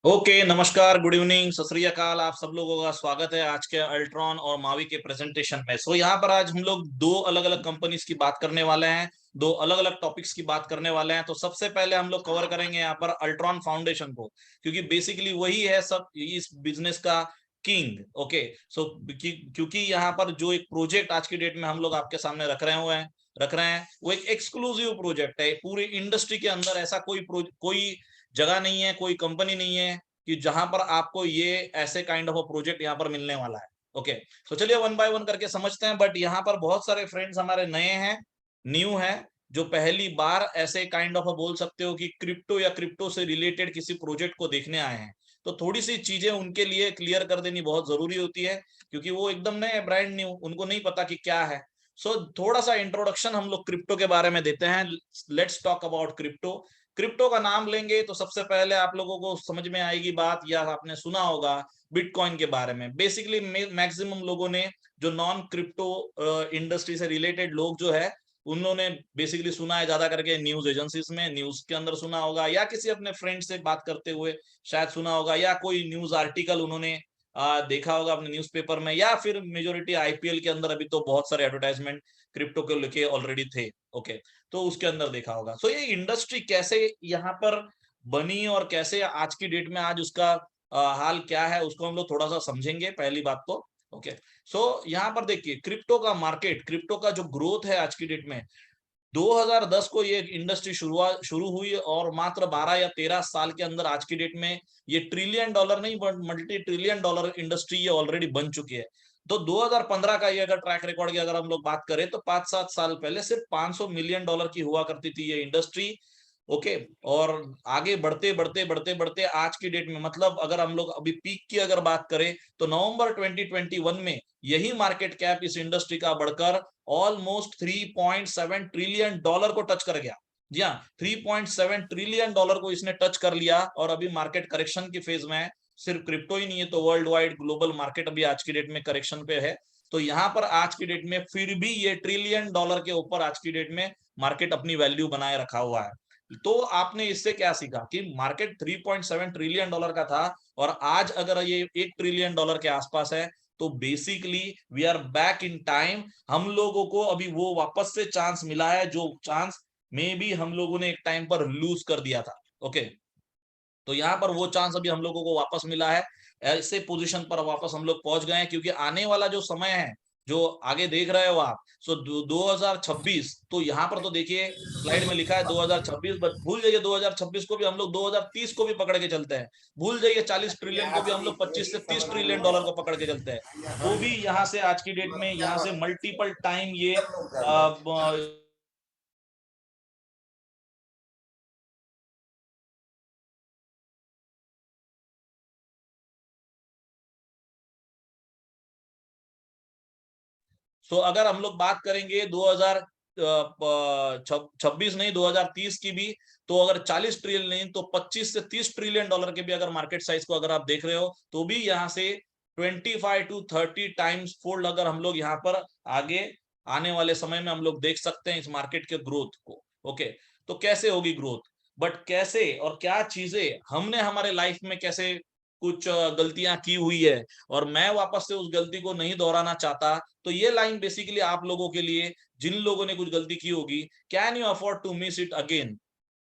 Okay, नमस्कार, good evening, सत श्री अकाल। आप सब लोगों का स्वागत है आज के अल्ट्रॉन और मावी के प्रेजेंटेशन में। यहाँ पर आज हम लोग दो अलग अलग कंपनीज की बात करने वाले हैं, दो अलग अलग टॉपिक्स की बात करने वाले हैं। तो सबसे पहले हम लोग कवर करेंगे यहाँ पर अल्ट्रॉन फाउंडेशन को, क्योंकि बेसिकली वही है सब इस बिजनेस का किंग। ओके, सो क्योंकि यहाँ पर जो एक प्रोजेक्ट आज की डेट में हम लोग आपके सामने रख रहे हैं वो एक एक्सक्लूसिव प्रोजेक्ट है। पूरी इंडस्ट्री के अंदर ऐसा कोई जगह नहीं है, कोई कंपनी नहीं है कि जहां पर आपको ये ऐसे काइंड ऑफ अ प्रोजेक्ट यहाँ पर मिलने वाला है। ओके, तो चलिए वन बाय वन करके समझते हैं। बट यहाँ पर बहुत सारे फ्रेंड्स हमारे नए हैं, न्यू है, जो पहली बार ऐसे काइंड ऑफ बोल सकते हो कि क्रिप्टो या क्रिप्टो से रिलेटेड किसी प्रोजेक्ट को देखने आए हैं। तो थोड़ी सी चीजें उनके लिए क्लियर कर देनी बहुत जरूरी होती है, क्योंकि वो एकदम नए, ब्रांड न्यू, उनको नहीं पता कि क्या है। थोड़ा सा इंट्रोडक्शन हम लोग क्रिप्टो के बारे में देते हैं। Let's talk about crypto. Crypto का नाम लेंगे तो सबसे पहले आप लोगों को समझ में आएगी बात, या आपने सुना होगा बिटकॉइन के बारे में। बेसिकली मैक्सिमम लोगों ने, जो नॉन क्रिप्टो इंडस्ट्री से रिलेटेड लोग जो है, उन्होंने बेसिकली सुना है ज्यादा करके न्यूज एजेंसीज में, न्यूज के अंदर सुना होगा, या किसी अपने फ्रेंड से बात करते हुए शायद सुना होगा, या कोई न्यूज आर्टिकल उन्होंने देखा होगा अपने न्यूज़पेपर में, या फिर मेजोरिटी आईपीएल के अंदर अभी तो बहुत सारे एडवर्टाइजमेंट क्रिप्टो के लेके ऑलरेडी थे। ओके, तो उसके अंदर देखा होगा। ये इंडस्ट्री कैसे यहाँ पर बनी और कैसे आज की डेट में आज उसका हाल क्या है, उसको हम लोग थोड़ा सा समझेंगे पहली बात तो। ओके, यहाँ पर देखिए क्रिप्टो का मार्केट, क्रिप्टो का जो ग्रोथ है आज की डेट में, 2010 को ये इंडस्ट्री शुरू हुई और मात्र 12 या 13 साल के अंदर आज की डेट में ये ट्रिलियन डॉलर नहीं, मल्टी ट्रिलियन डॉलर इंडस्ट्री ये ऑलरेडी बन चुकी है। तो 2015 का ये अगर ट्रैक रिकॉर्ड की अगर हम लोग बात करें तो 5-7 साल पहले सिर्फ 500 मिलियन डॉलर की हुआ करती थी ये इंडस्ट्री। ओके, और आगे बढ़ते बढ़ते बढ़ते बढ़ते आज की डेट में, मतलब अगर हम लोग अभी पीक की अगर बात करें तो नवंबर 2021 में यही मार्केट कैप इस इंडस्ट्री का बढ़कर ऑलमोस्ट 3.7 ट्रिलियन डॉलर को टच कर गया। जी हाँ, 3.7 ट्रिलियन डॉलर को इसने टच कर लिया और अभी मार्केट करेक्शन की फेज में है। सिर्फ क्रिप्टो ही नहीं है, तो वर्ल्ड वाइड ग्लोबल मार्केट अभी आज की डेट में करेक्शन पे है। तो यहाँ पर आज की डेट में फिर भी ये ट्रिलियन डॉलर के ऊपर आज की डेट में मार्केट अपनी वैल्यू बनाए रखा हुआ है। तो आपने इससे क्या सीखा कि मार्केट 3.7 ट्रिलियन डॉलर का था और आज अगर ये 1 ट्रिलियन डॉलर के आसपास है, तो basically we are back in time. हम लोगों को अभी वो वापस से चांस मिला है, जो चांस में भी हम लोगों ने एक टाइम पर लूज कर दिया था। ओके, तो यहाँ पर वो चांस अभी हम लोगों को वापस मिला है। ऐसे पोजीशन पर वापस हम लोग पहुंच गए हैं, क्योंकि आने वाला जो समय है, जो आगे देख रहे हो आप, 2026, तो यहाँ पर तो देखिए स्लाइड में लिखा है 2026, बट भूल जाइए 2026 को भी, हम लोग 2030 को भी पकड़ के चलते हैं। भूल जाइए 40 ट्रिलियन को भी, हम लोग 25 से 30 ट्रिलियन डॉलर को पकड़ के चलते हैं। तो भी यहाँ से आज की डेट में यहाँ से मल्टीपल टाइम ये अगर हम लोग बात करेंगे 2026 नहीं, 2030 की भी, तो अगर 40 ट्रिलियन नहीं तो 25 से 30 ट्रिलियन डॉलर के भी अगर मार्केट साइज को अगर आप देख रहे हो, तो भी यहाँ से 25 to 30 टाइम्स फोल्ड अगर हम लोग यहाँ पर आगे आने वाले समय में हम लोग देख सकते हैं इस मार्केट के ग्रोथ को। ओके, तो कैसे होगी ग्रोथ, बट कैसे और क्या चीजें हमने हमारे लाइफ में कैसे कुछ गलतियां की हुई है, और मैं वापस से उस गलती को नहीं दोहराना चाहता। तो ये लाइन बेसिकली आप लोगों के लिए, जिन लोगों ने कुछ गलती की होगी, can you afford to miss it again?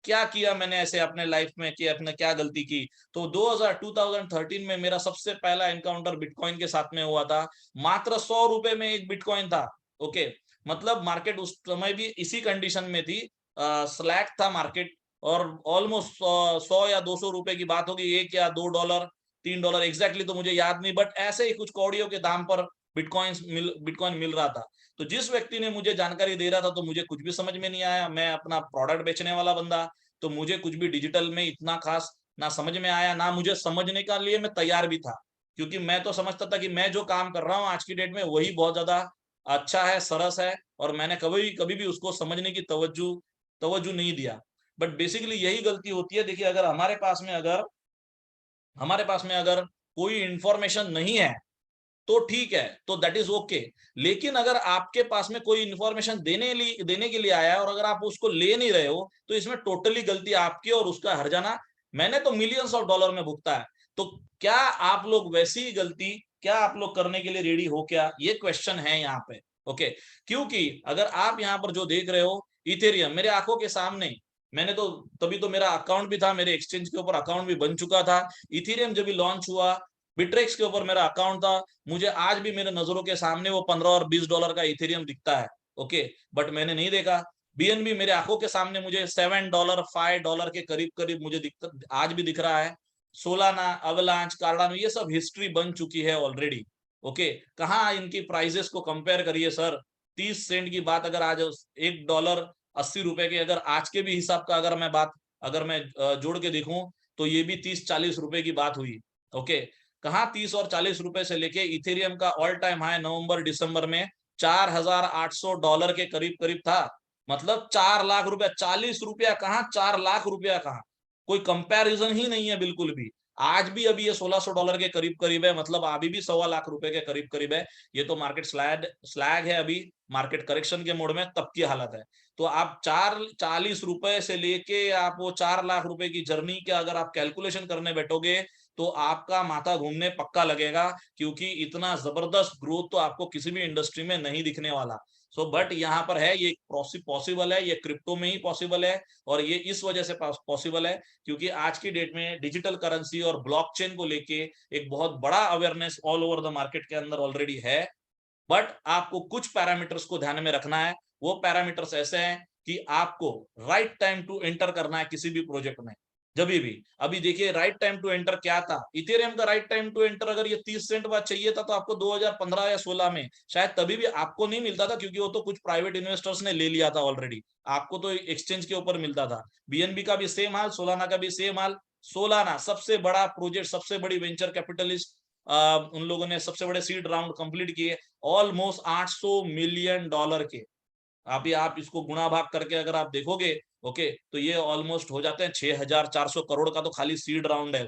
क्या किया मैंने ऐसे अपने लाइफ में कि अपने क्या गलती की? तो 2013 में मेरा सबसे पहला एनकाउंटर बिटकॉइन के साथ में हुआ था। मात्र 100 रुपए में एक बिटकॉइन था। ओके, मतलब मार्केट उस समय भी इसी कंडीशन में थी, स्लैक था मार्केट, और ऑलमोस्ट 100 या 200 रुपए की बात होगी, 1 या 2 डॉलर, $3 एग्जैक्टली तो मुझे याद नहीं, बट ऐसे ही कुछ कौड़ियों के दाम पर बिटकॉइन मिल रहा था। तो जिस व्यक्ति ने मुझे जानकारी दे रहा था, तो मुझे कुछ भी समझ में नहीं आया। मैं अपना प्रोडक्ट बेचने वाला बंदा, तो मुझे कुछ भी डिजिटल में इतना खास ना समझ में आया, ना मुझे समझने का लिए मैं तैयार भी था, क्योंकि मैं तो समझता था कि मैं जो काम कर रहा हूँ आज की डेट में वही बहुत ज्यादा अच्छा है, सरस है, और मैंने कभी कभी भी उसको समझने की तवज्जो तवज्जो नहीं दिया। बट बेसिकली यही गलती होती है। देखिए, अगर हमारे पास में अगर कोई इंफॉर्मेशन नहीं है, तो ठीक है, तो दैट इज ओके। लेकिन अगर आपके पास में कोई इंफॉर्मेशन देने के लिए आया है और अगर आप उसको ले नहीं रहे हो, तो इसमें टोटली गलती आपकी और उसका हर्जाना मैंने तो मिलियंस ऑफ डॉलर में भुगता है। तो क्या आप लोग वैसी गलती क्या आप लोग करने के लिए रेडी हो क्या, ये क्वेश्चन है यहाँ पे। ओके, क्योंकि अगर आप यहाँ पर जो देख रहे हो इथेरियम मेरे आंखों के सामने, मैंने तो तभी तो मेरा अकाउंट भी था, मेरे एक्सचेंज के ऊपर अकाउंट भी बन चुका था। इथेरियम जब भी लॉन्च हुआ, बिट्रेक्स के ऊपर मेरा अकाउंट था, मुझे आज भी मेरे नजरों के सामने वो 15 और 20 डॉलर का इथेरियम दिखता है। ओके, बट मैंने नहीं देखा। बीएनबी मेरे आंखों के सामने मुझे $7 $5 के करीब करीब मुझे दिखता, आज भी दिख रहा है। सोलाना, अवलांच, कार्डानो, ये सब हिस्ट्री बन चुकी है ऑलरेडी। ओके, कहाँ इनकी प्राइजेस को कंपेयर करिए सर। 30 सेंट की बात अगर आज $1 80 के, अगर आज के भी हिसाब का अगर मैं जोड़ के देखूं, तो ये भी 30-40 रुपए की बात हुई। ओके, कहाँ 30 और 40 रुपए से लेके इथेरियम का ऑल टाइम हाई नवंबर दिसंबर में $4800 के करीब करीब था। मतलब 4 लाख रुपया, 40 रुपया कहाँ, 4 लाख रुपया कहाँ, कोई कंपैरिजन ही नहीं है बिल्कुल भी। आज भी अभी ये $1600 के करीब करीब है, मतलब अभी भी 1.25 लाख रुपए के करीब करीब है। ये तो मार्केट स्लैग है, अभी मार्केट करेक्शन के मोड में तब की हालत है। तो आप 40 रुपए से लेके आप वो 4 लाख रुपए की जर्नी के अगर आप कैलकुलेशन करने बैठोगे, तो आपका माथा घूमने पक्का लगेगा, क्योंकि इतना जबरदस्त ग्रोथ तो आपको किसी भी इंडस्ट्री में नहीं दिखने वाला। बट यहाँ पर है, ये पॉसिबल है, ये क्रिप्टो में ही पॉसिबल है। और ये इस वजह से पॉसिबल है क्योंकि आज की डेट में डिजिटल करेंसी और ब्लॉकचेन को लेके एक बहुत बड़ा awareness all over the market के अंदर ऑलरेडी है। बट आपको कुछ पैरामीटर्स को ध्यान में रखना है। वो पैरामीटर्स ऐसे हैं कि आपको राइट टाइम टू एंटर करना है किसी भी प्रोजेक्ट में। जब भी अभी देखिए राइट टाइम टू एंटर क्या था, इथेरियम का राइट टाइम टू एंटर अगर ये 30 सेंट बाद चाहिए था, तो आपको 2015 या 16 में शायद तभी भी आपको नहीं मिलता था, क्योंकि वो तो कुछ प्राइवेट इन्वेस्टर्स ने ले लिया था ऑलरेडी। आपको तो एक्सचेंज के ऊपर मिलता था। बीएनबी का भी सेम हाल, सोलाना का भी सेम हाल। सोलाना सबसे बड़ा प्रोजेक्ट, सबसे बड़ी वेंचर कैपिटलिस्ट, उन लोगों ने सबसे बड़े सीड राउंड कंप्लीट किए, ऑलमोस्ट $800 मिलियन के। आप इसको गुणा भाग करके अगर आप देखोगे, ओके, तो ये ऑलमोस्ट हो जाते हैं 6400 करोड़ का तो खाली सीड राउंड है।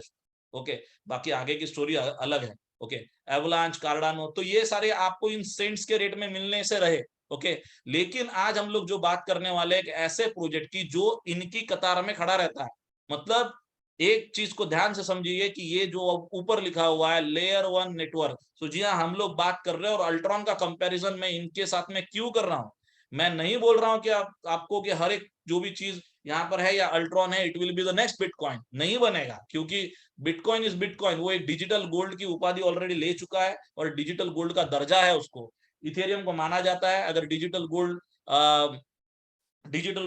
ओके, बाकी आगे की स्टोरी अलग है। ओके, एवलांच, कार्डानो, तो ये सारे आपको इन सेंट्स के रेट में मिलने से रहे। ओके, लेकिन आज हम लोग जो बात करने वाले एक ऐसे प्रोजेक्ट की जो इनकी कतार में खड़ा रहता है। मतलब एक चीज को ध्यान से समझिए कि ये जो ऊपर लिखा हुआ है लेयर 1 नेटवर्क, तो जी हाँ, हम लोग बात कर रहे हैं, और अल्ट्रॉन का कंपैरिजन मैं इनके साथ में क्यों कर रहा हूं। मैं नहीं बोल रहा हूं कि आपको कि हर एक जो भी चीज यहाँ पर है या अल्ट्रॉन है, it will be the next bitcoin, नहीं बनेगा, क्योंकि बिटकॉइन इज बिटकॉइन, वो एक डिजिटल गोल्ड की उपाधि ऑलरेडी ले चुका है और डिजिटल गोल्ड का दर्जा है उसको। इथेरियम को माना जाता है, अगर डिजिटल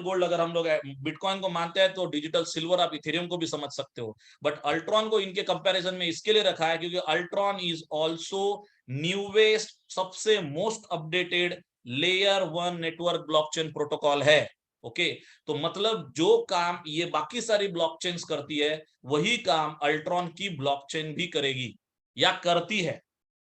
गोल्ड अगर हम लोग बिटकॉइन को मानते हैं, तो डिजिटल सिल्वर आप इथेरियम को भी समझ सकते हो। बट अल्ट्रॉन को इनके कंपैरिजन में इसके लिए रखा है क्योंकि अल्ट्रॉन इज ऑल्सो न्यूवेस्ट, सबसे most updated layer 1 network blockchain protocol है। ओके, तो मतलब जो काम ये बाकी सारी ब्लॉकचेन्स करती है, वही काम अल्ट्रॉन की ब्लॉकचेन भी करेगी या करती है।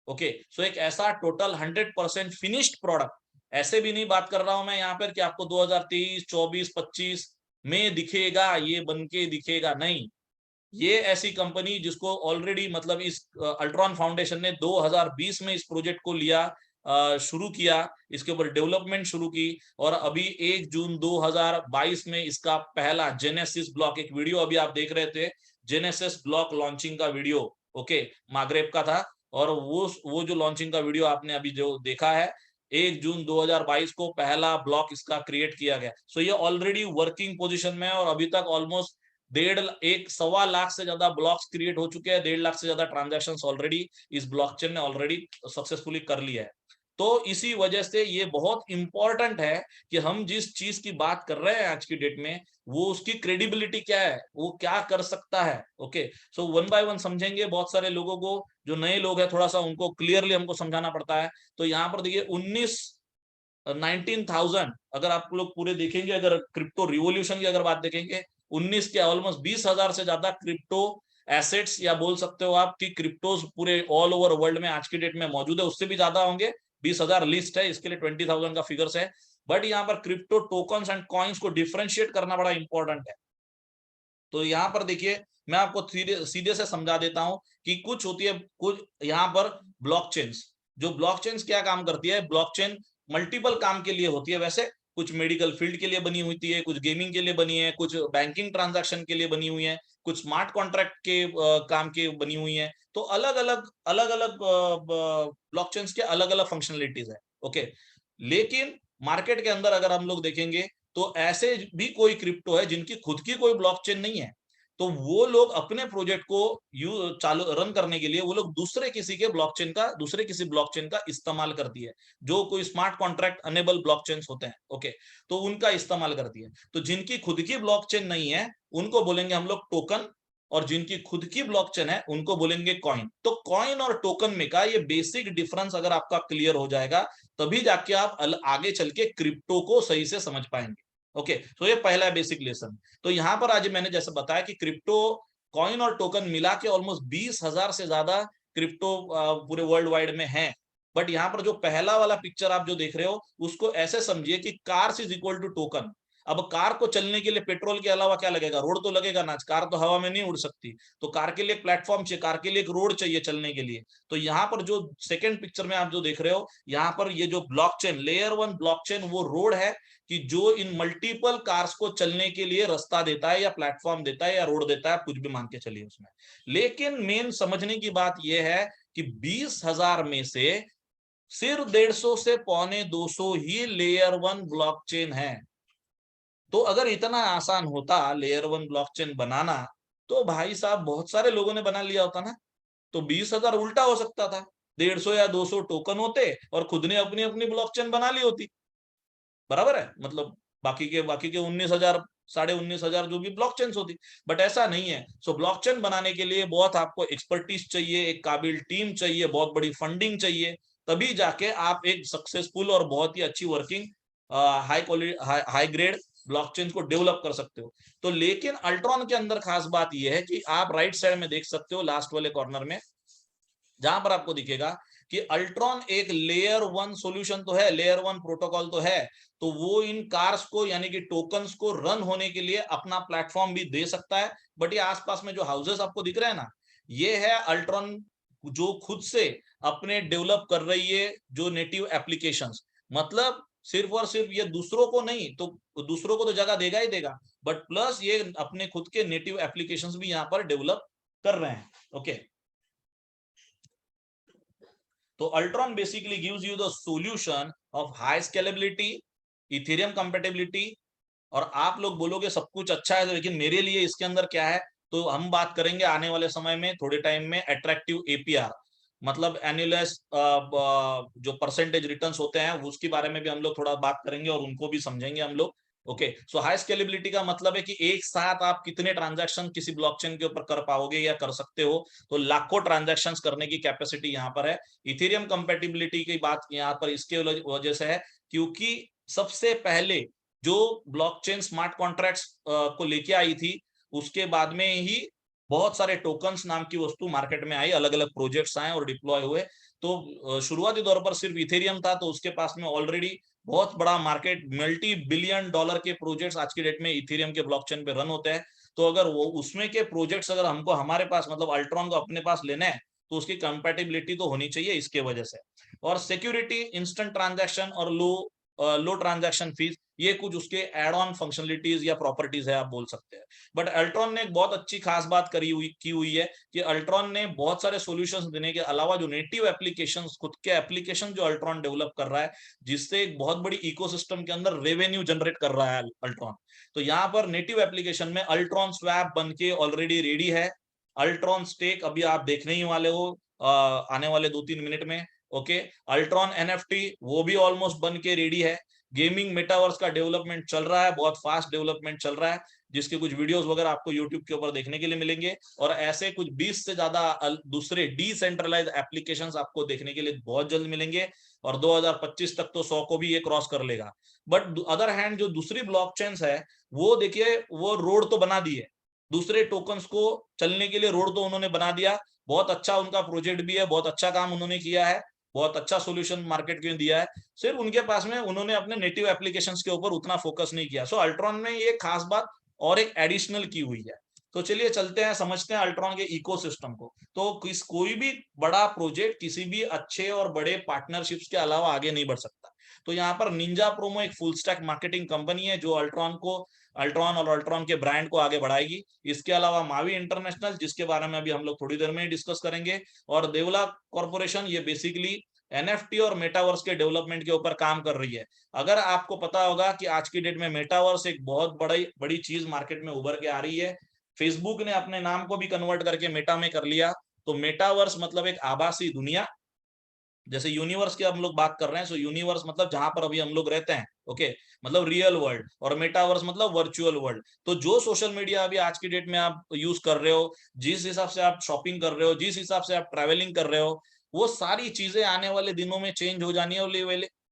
ओके, सो एक ऐसा टोटल 100% फिनिश्ड प्रोडक्ट, ऐसे भी नहीं बात कर रहा हूं मैं यहाँ पर कि आपको 2023 24 25 में दिखेगा, ये बनके दिखेगा, नहीं। ये ऐसी कंपनी जिसको ऑलरेडी, मतलब इस अल्ट्रॉन फाउंडेशन ने 2020 में इस प्रोजेक्ट को लिया, शुरू किया, इसके ऊपर डेवलपमेंट शुरू की, और अभी 1 जून 2022 में इसका पहला जेनेसिस ब्लॉक, एक वीडियो अभी आप देख रहे थे, जेनेसिस ब्लॉक लॉन्चिंग का वीडियो, ओके, माग्रेब का था। और वो जो लॉन्चिंग का वीडियो आपने अभी जो देखा है, 1 जून 2022 को पहला ब्लॉक इसका क्रिएट किया गया। सो ये ऑलरेडी वर्किंग पोजीशन में है, और अभी तक ऑलमोस्ट 1.25 लाख से ज्यादा ब्लॉक्स क्रिएट हो चुके हैं, 1.5 लाख से ज्यादा ट्रांजैक्शंस ऑलरेडी इस ब्लॉकचेन ने ऑलरेडी सक्सेसफुली कर लिया है। तो इसी वजह से ये बहुत इंपॉर्टेंट है कि हम जिस चीज की बात कर रहे हैं आज की डेट में, वो उसकी क्रेडिबिलिटी क्या है, वो क्या कर सकता है। Okay, so one by one समझेंगे। बहुत सारे लोगों को, जो नए लोग हैं, थोड़ा सा उनको क्लियरली हमको समझाना पड़ता है। तो यहाँ पर देखिए 19,000, अगर आप लोग पूरे देखेंगे, अगर क्रिप्टो रिवोल्यूशन की अगर बात देखेंगे, 19 के ऑलमोस्ट 20,000 से ज्यादा क्रिप्टो एसेट्स, या बोल सकते हो आप कि क्रिप्टोज पूरे ऑल ओवर वर्ल्ड में आज की डेट में मौजूद है। उससे भी ज्यादा होंगे, 20,000 लिस्ट है, इसके लिए 20,000 का फिगर्स है। बट यहाँ पर क्रिप्टो टोकन्स एंड कॉइन्स को डिफरेंशिएट करना बड़ा इंपॉर्टेंट है। तो यहाँ पर देखिए, मैं आपको सीधे से समझा देता हूं कि कुछ होती है, कुछ यहाँ पर ब्लॉकचेन्स, जो ब्लॉकचेन्स क्या काम करती है, ब्लॉकचेन मल्टीपल काम के लिए होती है वैसे, कुछ मेडिकल फील्ड के लिए बनी हुई है, कुछ गेमिंग के लिए बनी है, कुछ बैंकिंग ट्रांजैक्शन के लिए बनी हुई है, कुछ स्मार्ट कॉन्ट्रैक्ट के काम के बनी हुई है। तो अलग अलग ब्लॉकचेन्स के अलग अलग फंक्शनलिटीज है। ओके, लेकिन मार्केट के अंदर अगर हम लोग देखेंगे तो ऐसे भी कोई क्रिप्टो है जिनकी खुद की कोई ब्लॉकचेन नहीं है, तो वो लोग अपने प्रोजेक्ट को चालू रन करने के लिए वो लोग दूसरे किसी ब्लॉकचेन का इस्तेमाल करती है, जो कोई स्मार्ट कॉन्ट्रैक्ट अनेबल ब्लॉकचेन्स होते हैं। ओके, तो उनका इस्तेमाल करती है। तो जिनकी खुद की ब्लॉकचेन नहीं है उनको बोलेंगे हम लोग टोकन, और जिनकी खुद की ब्लॉकचेन है उनको बोलेंगे कॉइन। तो कॉइन और टोकन में का ये बेसिक डिफरेंस अगर आपका क्लियर हो जाएगा तभी जाके आप आगे चल के क्रिप्टो को सही से समझ पाएंगे। ओके, तो ये पहला बेसिक लेसन। तो यहां पर आज मैंने जैसे बताया कि क्रिप्टो, कॉइन और टोकन मिला के ऑलमोस्ट 20,000 से ज्यादा क्रिप्टो पूरे वर्ल्ड वाइड में है। बट यहाँ पर जो पहला वाला पिक्चर आप जो देख रहे हो उसको ऐसे समझिए कि cars is equal to token. अब कार को चलने के लिए पेट्रोल के अलावा क्या लगेगा? रोड तो लगेगा ना, कार तो हवा में नहीं उड़ सकती। तो कार के लिए एक प्लेटफॉर्म चाहिए, कार के लिए एक रोड चाहिए चलने के लिए। तो यहाँ पर जो सेकंड पिक्चर में आप जो देख रहे हो, यहाँ पर ये जो ब्लॉकचेन, लेयर 1 ब्लॉकचेन वो रोड है कि जो इन मल्टीपल कार्स को चलने के लिए रास्ता देता है या प्लेटफॉर्म देता है या रोड देता है, कुछ भी मान के चलिए उसमें। लेकिन मेन समझने की बात यह है कि 20,000 में से सिर्फ 150 से 150 ही लेयर 1 ब्लॉकचेन है। तो अगर इतना आसान होता लेयर 1 ब्लॉकचेन बनाना, तो भाई साहब बहुत सारे लोगों ने बना लिया होता ना। तो 20,000 उल्टा हो सकता था, 150 या 200 टोकन होते और खुद ने अपनी अपनी ब्लॉकचेन बना ली होती। बराबर है, मतलब बाकी के 19,000, 19,500 जो भी ब्लॉकचेन होती। बट ऐसा नहीं है। सो ब्लॉकचेन बनाने के लिए बहुत आपको एक्सपर्टीज चाहिए, एक काबिल टीम चाहिए, बहुत बड़ी फंडिंग चाहिए, तभी जाके आप एक सक्सेसफुल और बहुत ही अच्छी working high quality high grade blockchain को डेवलप कर सकते हो। तो लेकिन अल्ट्रॉन के अंदर खास बात यह है कि आप राइट साइड में देख सकते हो लास्ट वाले कॉर्नर में, जहां पर आपको दिखेगा कि अल्ट्रॉन एक लेयर 1 सॉल्यूशन तो है, लेयर 1 प्रोटोकॉल तो है। तो वो इन कार्स को यानी कि टोकन्स को रन होने के लिए अपना प्लेटफॉर्म भी दे सकता है। बट ये आसपास में जो हाउसेस आपको दिख रहे हैं ना, ये है अल्ट्रॉन जो खुद से अपने डेवलप कर रही है जो नेटिव एप्लीकेशंस। मतलब सिर्फ और सिर्फ ये दूसरों को नहीं, तो दूसरों को तो जगह देगा ही देगा, बट प्लस ये अपने खुद के नेटिव एप्लीकेशंस भी यहाँ पर डेवलप कर रहे हैं। ओके, तो Ultron basically gives you the solution of high scalability, Ethereum compatibility. और आप लोग बोलोगे सब कुछ अच्छा है, लेकिन मेरे लिए इसके अंदर क्या है? तो हम बात करेंगे आने वाले समय में थोड़े टाइम में अट्रैक्टिव एपीआर, मतलब एनुअलाइज जो परसेंटेज रिटर्न्स होते हैं उसके बारे में भी हम लोग थोड़ा बात करेंगे और उनको भी समझेंगे हम लोग। ओके, सो हाई स्केलेबिलिटी का मतलब है कि एक साथ आप कितने ट्रांजैक्शन किसी ब्लॉकचेन के ऊपर कर पाओगे या कर सकते हो। तो लाखों ट्रांजैक्शन करने की कैपेसिटी यहाँ पर है। इथेरियम कंपेटिबिलिटी की बात यहाँ पर इसके वजह से है क्योंकि सबसे पहले जो ब्लॉकचेन स्मार्ट कॉन्ट्रैक्ट्स को लेके आई थी, उसके बाद में ही बहुत सारे टोकन्स नाम की वस्तु मार्केट में आई, अलग अलग प्रोजेक्ट्स आए और डिप्लॉय हुए। तो शुरुआती दौर पर सिर्फ इथेरियम था, तो उसके पास में ऑलरेडी बहुत बड़ा मार्केट, मल्टी बिलियन डॉलर के प्रोजेक्ट्स आज की डेट में इथेरियम के ब्लॉकचेन पे रन होते हैं। तो अगर वो उसमें के प्रोजेक्ट्स अगर हमको हमारे पास मतलब अल्ट्रॉन को अपने पास लेना है, तो उसकी कंपेटिबिलिटी तो होनी चाहिए इसके वजह से। और सिक्योरिटी, इंस्टेंट ट्रांजैक्शन और लो ट्रांजैक्शन फीस, ये कुछ उसके एड ऑन फंक्शनलिटीज या प्रॉपर्टीज है आप बोल सकते हैं। बट अल्ट्रॉन ने एक बहुत अच्छी खास बात की हुई है कि अल्ट्रॉन ने बहुत सारे सॉल्यूशंस देने के अलावा जो नेटिव एप्लीकेशंस, खुद के एप्लीकेशन जो अल्ट्रॉन डेवलप कर रहा है, जिससे एक बहुत बड़ी इकोसिस्टम के अंदर रेवेन्यू जनरेट कर रहा है अल्ट्रॉन। तो यहाँ पर नेटिव एप्लीकेशन में अल्ट्रॉन स्वैप बन के ऑलरेडी रेडी है। अल्ट्रॉन स्टेक अभी आप देखने ही वाले हो आने वाले 2-3 मिनट में। ओके, अल्ट्रॉन एनएफटी वो भी ऑलमोस्ट बन के रेडी है। गेमिंग मेटावर्स का डेवलपमेंट चल रहा है, बहुत फास्ट डेवलपमेंट चल रहा है, जिसके कुछ वीडियोस वगैरह आपको यूट्यूब के ऊपर देखने के लिए मिलेंगे। और ऐसे कुछ 20 से ज्यादा दूसरे डिसेंट्रलाइज एप्लीकेशंस आपको देखने के लिए बहुत जल्द मिलेंगे। और 2025 तक तो 100 को भी ये क्रॉस कर लेगा। बट अदर हैंड जो दूसरी ब्लॉकचेन्स है, वो देखिए वो रोड तो बना दी है, दूसरे टोकन्स को चलने के लिए रोड तो उन्होंने बना दिया। बहुत अच्छा उनका प्रोजेक्ट भी है, बहुत अच्छा काम उन्होंने किया है, बहुत अच्छा सॉल्यूशन मार्केट के लिए दिया है। सिर्फ उनके पास में उन्होंने अपने नेटिव एप्लीकेशंस के ऊपर उतना फोकस नहीं किया। सो अल्ट्रॉन में ये खास बात और एक एडिशनल की हुई है। तो चलिए चलते हैं, समझते हैं अल्ट्रॉन के इकोसिस्टम को। तो कोई भी बड़ा प्रोजेक्ट किसी भी अच्छे और बड़े पार्टनरशिप्स के अलावा आगे नहीं बढ़ सकता। तो यहाँ पर निंजा प्रोमो एक फुल स्टैक मार्केटिंग कंपनी है जो अल्ट्रॉन और अल्ट्रॉन के ब्रांड को आगे बढ़ाएगी। इसके अलावा मावी इंटरनेशनल, जिसके बारे में अभी हम लोग थोड़ी देर में ही डिस्कस करेंगे, और देवला कॉर्पोरेशन, ये बेसिकली एनएफटी और मेटावर्स के डेवलपमेंट के ऊपर काम कर रही है। अगर आपको पता होगा कि आज की डेट में मेटावर्स एक बहुत बड़ी चीज मार्केट में उभर के आ रही है। फेसबुक ने अपने नाम को भी कन्वर्ट करके मेटा में कर लिया। तो मेटावर्स मतलब एक आभासी दुनिया, जैसे यूनिवर्स की हम लोग बात कर रहे हैं, सो यूनिवर्स मतलब जहां पर अभी हम लोग रहते हैं, ओके, मतलब रियल वर्ल्ड, और मेटावर्स मतलब वर्चुअल वर्ल्ड। तो जो सोशल मीडिया अभी आज की डेट में आप यूज कर रहे हो, जिस हिसाब से आप शॉपिंग कर रहे हो, जिस हिसाब से आप ट्रैवलिंग कर रहे हो, वो सारी चीजें आने वाले दिनों में चेंज हो जानी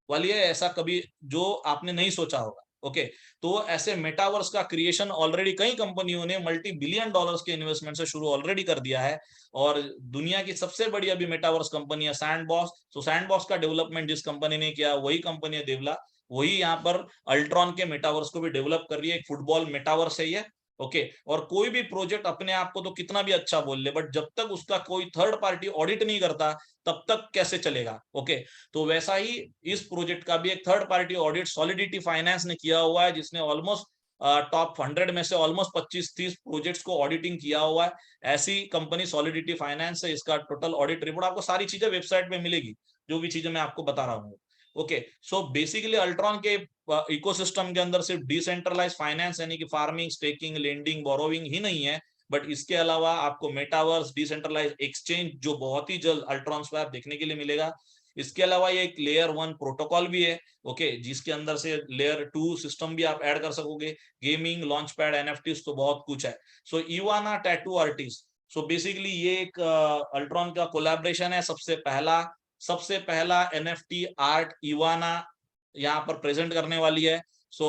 वाली है, ऐसा कभी जो आपने नहीं सोचा होगा। ओके, तो ऐसे मेटावर्स का क्रिएशन ऑलरेडी कई कंपनियों ने मल्टी बिलियन डॉलर्स के इन्वेस्टमेंट से शुरू ऑलरेडी कर दिया है। और दुनिया की सबसे बड़ी अभी मेटावर्स कंपनी है सैंडबॉक्स। तो सैंडबॉक्स का डेवलपमेंट जिस कंपनी ने किया वही कंपनी है देवला, वही यहाँ पर अल्ट्रॉन के मेटावर्स को भी डेवलप कर रही है। एक फुटबॉल मेटावर्स है ये, ओके। और कोई भी प्रोजेक्ट अपने आप को तो कितना भी अच्छा बोल ले, बट जब तक उसका कोई थर्ड पार्टी ऑडिट नहीं करता तब तक कैसे चलेगा, ओके। तो वैसा ही इस प्रोजेक्ट का भी एक third party audit solidity finance ने किया हुआ है, जिसने ऑलमोस्ट टॉप 100 में से ऑलमोस्ट 25-30 प्रोजेक्ट्स को ऑडिटिंग किया हुआ है। ऐसी कंपनी सॉलिडिटी फाइनेंस है। इसका टोटल ऑडिट रिपोर्ट आपको सारी चीजें वेबसाइट पे मिलेगी, जो भी चीजें मैं आपको बता रहा हूँ, ओके। सो बेसिकली अल्ट्रॉन के इकोसिस्टम के अंदर सिर्फ डिसेंट्रलाइज फाइनेंस यानी कि फार्मिंग, स्टेकिंग, लेंडिंग, बोरोविंग ही नहीं है, बट इसके अलावा आपको मेटावर्स, डिसेंट्रलाइज एक्सचेंज, जो बहुत ही जल्द अल्ट्रॉन पे आप देखने के लिए मिलेगा। इसके अलावा ये एक लेयर 1 प्रोटोकॉल भी है, ओके, जिसके अंदर से लेयर 2 सिस्टम भी आप ऐड कर सकोगे, गेमिंग, लॉन्च पैड, एनएफटीज, तो बहुत कुछ है। So Ivana tattoo artist, so basically ये एक अल्ट्रॉन का कोलैबोरेशन है। सबसे पहला एनएफटी आर्ट इवाना यहाँ पर प्रेजेंट करने वाली है। सो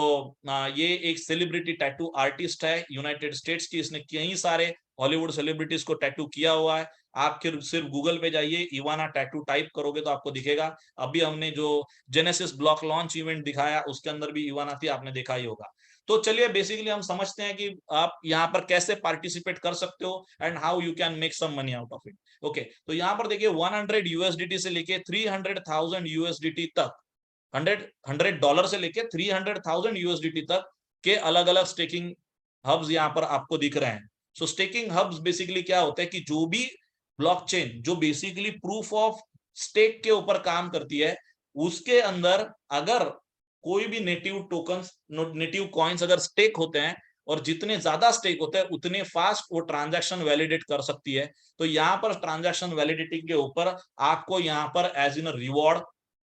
ये एक सेलिब्रिटी टैटू आर्टिस्ट है यूनाइटेड स्टेट्स की। इसने कई सारे हॉलीवुड सेलिब्रिटीज को टैटू किया हुआ है। आप सिर्फ गूगल पे जाइए, इवाना टैटू टाइप करोगे तो आपको दिखेगा। अभी हमने जो जेनेसिस ब्लॉक लॉन्च इवेंट दिखाया उसके अंदर भी इवाना थी, आपने देखा ही होगा। तो चलिए बेसिकली हम समझते हैं कि आप यहाँ पर कैसे पार्टिसिपेट कर सकते हो and how you can make some money out of it, okay. तो यहाँ पर देखिए 100 यूएसडीटी से लेके 300,000 यूएसडीटी तक, 100 डॉलर से लेके 300,000 यूएसडीटी तक के अलग अलग स्टेकिंग हब्स यहाँ पर आपको दिख रहे हैं। सो स्टेकिंग हब्स बेसिकली क्या होता है कि जो भी ब्लॉकचेन जो बेसिकली प्रूफ ऑफ स्टेक के ऊपर काम करती है, उसके अंदर अगर कोई भी नेटिव टोकन्स, नेटिव कॉइन्स अगर स्टेक होते हैं, और जितने ज्यादा स्टेक होते हैं उतने फास्ट वो ट्रांजैक्शन वैलिडेट कर सकती है। तो यहाँ पर ट्रांजैक्शन वैलिडिटी के ऊपर आपको यहाँ पर एज इन रिवॉर्ड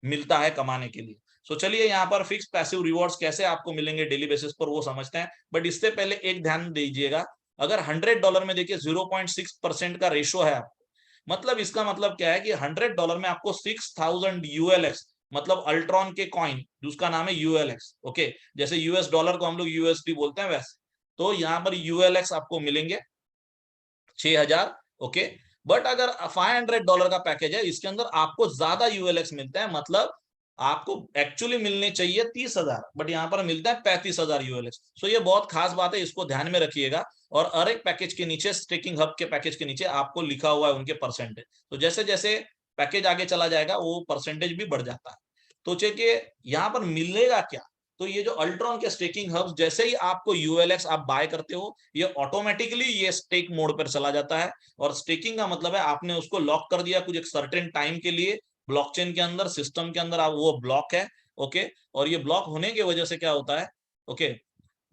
मिलता है कमाने के लिए। सो चलिए यहाँ पर फिक्स पैसिव रिवॉर्ड्स कैसे आपको मिलेंगे डेली बेसिस पर वो समझते हैं। बट इससे पहले एक ध्यान दीजिएगा, अगर $100 में देखिए 0.6% का रेशो है आपको, मतलब इसका मतलब क्या है कि $100 में आपको 6000 यूएलएक्स, मतलब अल्ट्रॉन के कॉइन जिसका नाम है यूएलएक्स, ओके, जैसे यूएस डॉलर को हम लोग यूएसडी बोलते हैं वैसे, तो यहाँ पर यूएलएक्स आपको मिलेंगे 6000, ओके। बट अगर $500 का पैकेज है, इसके अंदर आपको ज्यादा यूएलएक्स मिलते हैं, मतलब आपको एक्चुअली मिलने चाहिए 30,000, बट यहाँ पर मिलता है 35,000 यूएलएक्स। सो ये बहुत खास बात है, इसको ध्यान में रखिएगा। और हर एक पैकेज के नीचे, स्टेकिंग हब के पैकेज के नीचे आपको लिखा हुआ है उनके परसेंटेज। तो जैसे जैसे पैकेज आगे चला जाएगा वो परसेंटेज भी बढ़ जाता है। तो चलिए यहाँ पर मिलेगा क्या, तो ये जो अल्ट्रॉन के स्टेकिंग हब्स, जैसे ही आपको यूएलएक्स आप बाय करते हो, ये ऑटोमेटिकली ये स्टेक मोड पर चला जाता है। और स्टेकिंग का मतलब है आपने उसको लॉक कर दिया कुछ एक सर्टेन टाइम के लिए ब्लॉकचेन के अंदर, सिस्टम के अंदर, आप वो ब्लॉक है, ओके। और ये ब्लॉक होने की वजह से क्या होता है, ओके,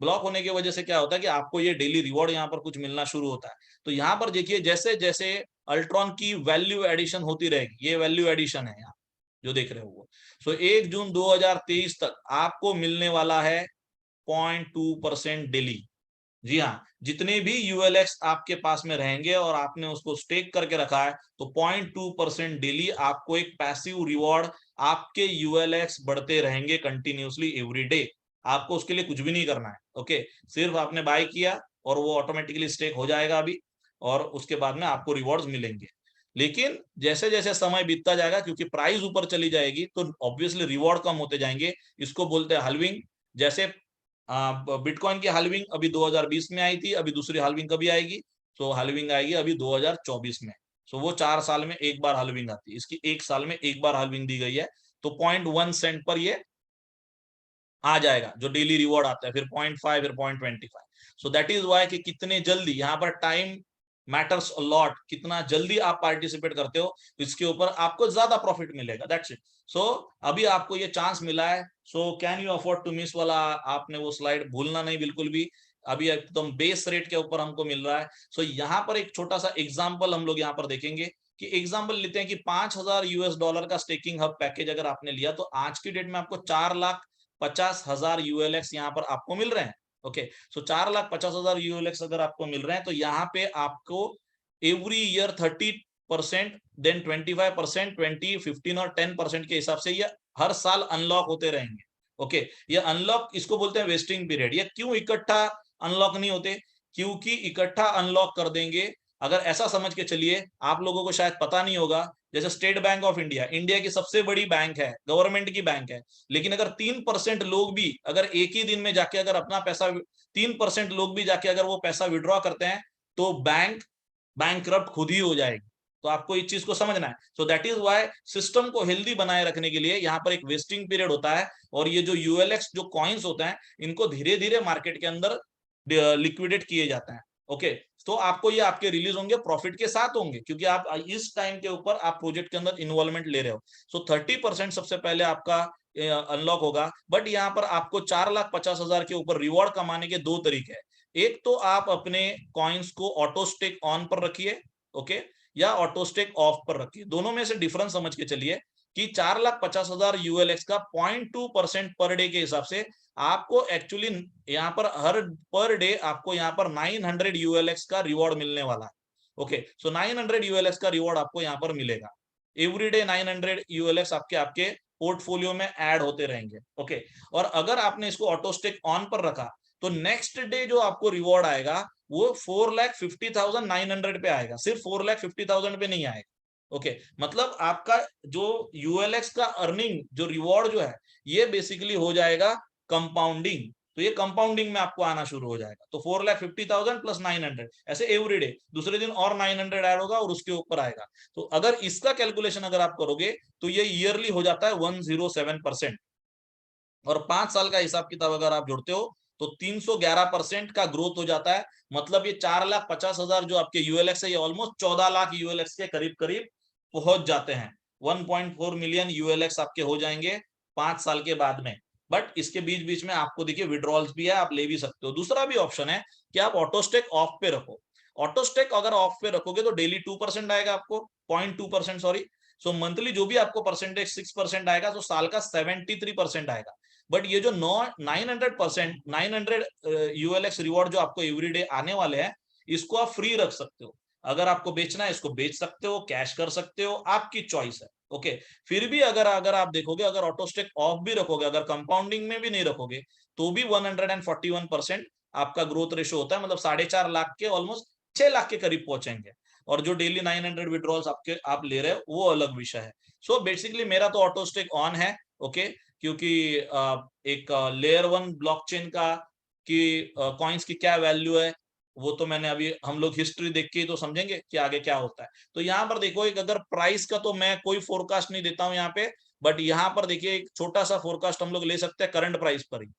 ब्लॉक होने की वजह से क्या होता है कि आपको ये डेली रिवॉर्ड यहाँ पर कुछ मिलना शुरू होता है। तो यहाँ पर देखिए जैसे जैसे अल्ट्रॉन की वैल्यू एडिशन होती रहेगी, ये वैल्यू एडिशन है यहाँ जो देख रहे हो वो। सो 1 जून 2023 तक आपको मिलने वाला है 0.2% डेली। जी हाँ, जितने भी यूएलएक्स आपके पास में रहेंगे और आपने उसको स्टेक करके रखा है, तो 0.2% डेली आपको एक पैसिव रिवॉर्ड, आपके यूएलएक्स बढ़ते रहेंगे कंटिन्यूसली एवरी डे। आपको उसके लिए कुछ भी नहीं करना है, ओके। सिर्फ आपने बाय किया और वो ऑटोमेटिकली स्टेक हो जाएगा अभी, और उसके बाद में आपको रिवॉर्ड्स मिलेंगे। लेकिन जैसे जैसे समय बीतता जाएगा, क्योंकि प्राइस ऊपर चली जाएगी, तो ऑब्वियसली रिवॉर्ड कम होते जाएंगे। इसको बोलते हैं हल्विंग। जैसे बिटकॉइन की हल्विंग अभी 2020 में आई थी, अभी दूसरी हल्विंग कभी आएगी, तो हल्विंग आएगी अभी 2024 में। सो वो 4 साल में एक बार हल्विंग आती है, इसकी 1 साल में एक बार हल्विंग दी गई है। तो 0.1 सेंट पर ये आ जाएगा, जो डेली रिवॉर्ड आता है, फिर 0.5, फिर 0.25। सो दैट इज वाई कि कितने जल्दी, यहाँ पर टाइम मैटर्स अ लॉट, कितना जल्दी आप पार्टिसिपेट करते हो इसके ऊपर आपको ज्यादा प्रॉफिट मिलेगा, दैट्स इट। सो अभी आपको ये चांस मिला है, so can you afford to miss वाला आपने वो स्लाइड भूलना नहीं बिल्कुल भी। अभी एकदम बेस रेट के ऊपर हमको मिल रहा है। सो यहाँ पर एक छोटा सा एग्जाम्पल हम लोग यहाँ पर देखेंगे कि एग्जाम्पल लेते हैं कि $5,000 का स्टेकिंग हब पैकेज अगर आपने लिया तो आज की डेट में आपको 4,50,000 यूएलएक्स यहाँ पर आपको मिल रहे हैं। ओके, सो 4,50,000 यूएलएक्स अगर आपको मिल रहे हैं तो यहाँ पे आपको एवरी ईयर 30%, देन 25%, 20, 15 और 10% के हिसाब से ये हर साल अनलॉक होते रहेंगे। ओके, ये अनलॉक इसको बोलते हैं वेस्टिंग पीरियड। ये क्यों इकट्ठा अनलॉक नहीं होते? क्योंकि इकट्ठा अनलॉक कर देंगे, अगर ऐसा समझ के चलिए, आप लोगों को शायद पता नहीं होगा, जैसे state bank of India, India की सबसे बड़ी बैंक है, गवर्नमेंट की बैंक है, लेकिन अगर 3% लोग भी अगर एक ही दिन में जाके अगर अपना पैसा 3% लोग भी जाके अगर वो पैसा विड्रॉ करते हैं तो बैंक खुद ही हो जाएगी। तो आपको इस चीज को समझना है। So that is why system को हेल्दी बनाए रखने के लिए यहाँ पर एक वेस्टिंग पीरियड होता है, और ये जो यूएलएक्स जो कॉइन्स होते हैं इनको धीरे धीरे मार्केट के अंदर लिक्विडेट किए जाते हैं। ओके, तो आपको ये आपके रिलीज होंगे, प्रॉफिट के साथ होंगे, क्योंकि आप इस टाइम के ऊपर आप प्रोजेक्ट के अंदर इन्वॉल्वमेंट ले रहे हो। सो 30% सबसे पहले आपका अनलॉक होगा, बट यहाँ पर आपको 4,50,000 के ऊपर रिवॉर्ड कमाने के दो तरीके हैं। एक तो आप अपने कॉइन्स को ऑटो स्टेक ऑन पर रखिए, ओके, या ऑटो स्टेक ऑफ पर रखिए। दोनों में से डिफरेंस समझ के चलिए कि 4,50,000 यूएलएक्स का 0.2% पर डे के हिसाब से आपको एक्चुअली यहाँ पर हर पर डे आपको यहाँ पर 900 यूएलएक्स का रिवॉर्ड मिलने वाला है। ओके, सो 900 यूएलएक्स का रिवॉर्ड आपको यहाँ पर मिलेगा। एवरी डे 900 यूएलएक्स आपके आपके पोर्टफोलियो में ऐड होते रहेंगे। ओके, और अगर आपने इसको ऑटो स्टेक ऑन पर रखा तो नेक्स्ट डे जो आपको रिवॉर्ड आएगा वो 4,50,900 पे आएगा, सिर्फ 4,50,000 पे नहीं आएगा। ओके, मतलब आपका जो यूएलएक्स का अर्निंग जो रिवॉर्ड जो है ये बेसिकली हो जाएगा कंपाउंडिंग। तो ये कंपाउंडिंग में आपको आना शुरू हो जाएगा। तो 4,50,000 प्लस 900 ऐसे एवरी डे, दूसरे दिन और 900 ऐड होगा और उसके ऊपर आएगा। तो अगर इसका कैलकुलेशन अगर आप करोगे तो ये ईयरली हो जाता है 107%, और 5 साल का हिसाब किताब अगर आप जोड़ते हो तो 311% का ग्रोथ हो जाता है। मतलब ये 4,50,000 जो आपके यूएलएक्स है ये ऑलमोस्ट 14 लाख यूएलएक्स के करीब करीब पहुंच जाते हैं। 1.4 मिलियन यूएलएक्स आपके हो जाएंगे 5 साल के बाद में। बट इसके बीच बीच में आपको देखिए विड्रॉल्स भी है, आप ले भी सकते हो। दूसरा भी ऑप्शन है कि आप ऑटोस्टेक ऑफ पे रखो। ऑटोस्टेक अगर ऑफ पे रखोगे तो डेली 2% आएगा आपको, 0.2%, सॉरी। सो मंथली जो भी आपको परसेंटेज 6% आएगा, तो साल का 73% आएगा। बट ये जो 900 यूएलएक्स रिवॉर्ड जो आपको एवरीडे आने वाले हैं, इसको आप फ्री रख सकते हो। अगर आपको बेचना है इसको बेच सकते हो, कैश कर सकते हो, आपकी चॉइस है। ओके, फिर भी अगर अगर आप देखोगे, अगर ऑटोस्टेक ऑफ भी रखोगे, अगर कंपाउंडिंग में भी नहीं रखोगे, तो भी 141% आपका ग्रोथ रेशो होता है। मतलब 4.5 लाख के ऑलमोस्ट 6 लाख के करीब पहुंचेंगे। और जो डेली 900 विड्रॉल्स आपके आप ले रहे हो वो अलग विषय है। सो बेसिकली मेरा तो ऑटोस्टेक ऑन है। ओके, क्योंकि एक लेयर 1 ब्लॉकचेन का कि कॉइन्स की क्या वैल्यू है वो तो मैंने अभी, हम लोग हिस्ट्री देख के ही तो समझेंगे कि आगे क्या होता है। तो यहाँ पर देखो, एक अगर प्राइस का तो मैं कोई फोरकास्ट नहीं देता हूँ यहाँ पे, बट यहाँ पर देखिए एक छोटा सा फोरकास्ट हम लोग ले सकते हैं करंट प्राइस पर ही।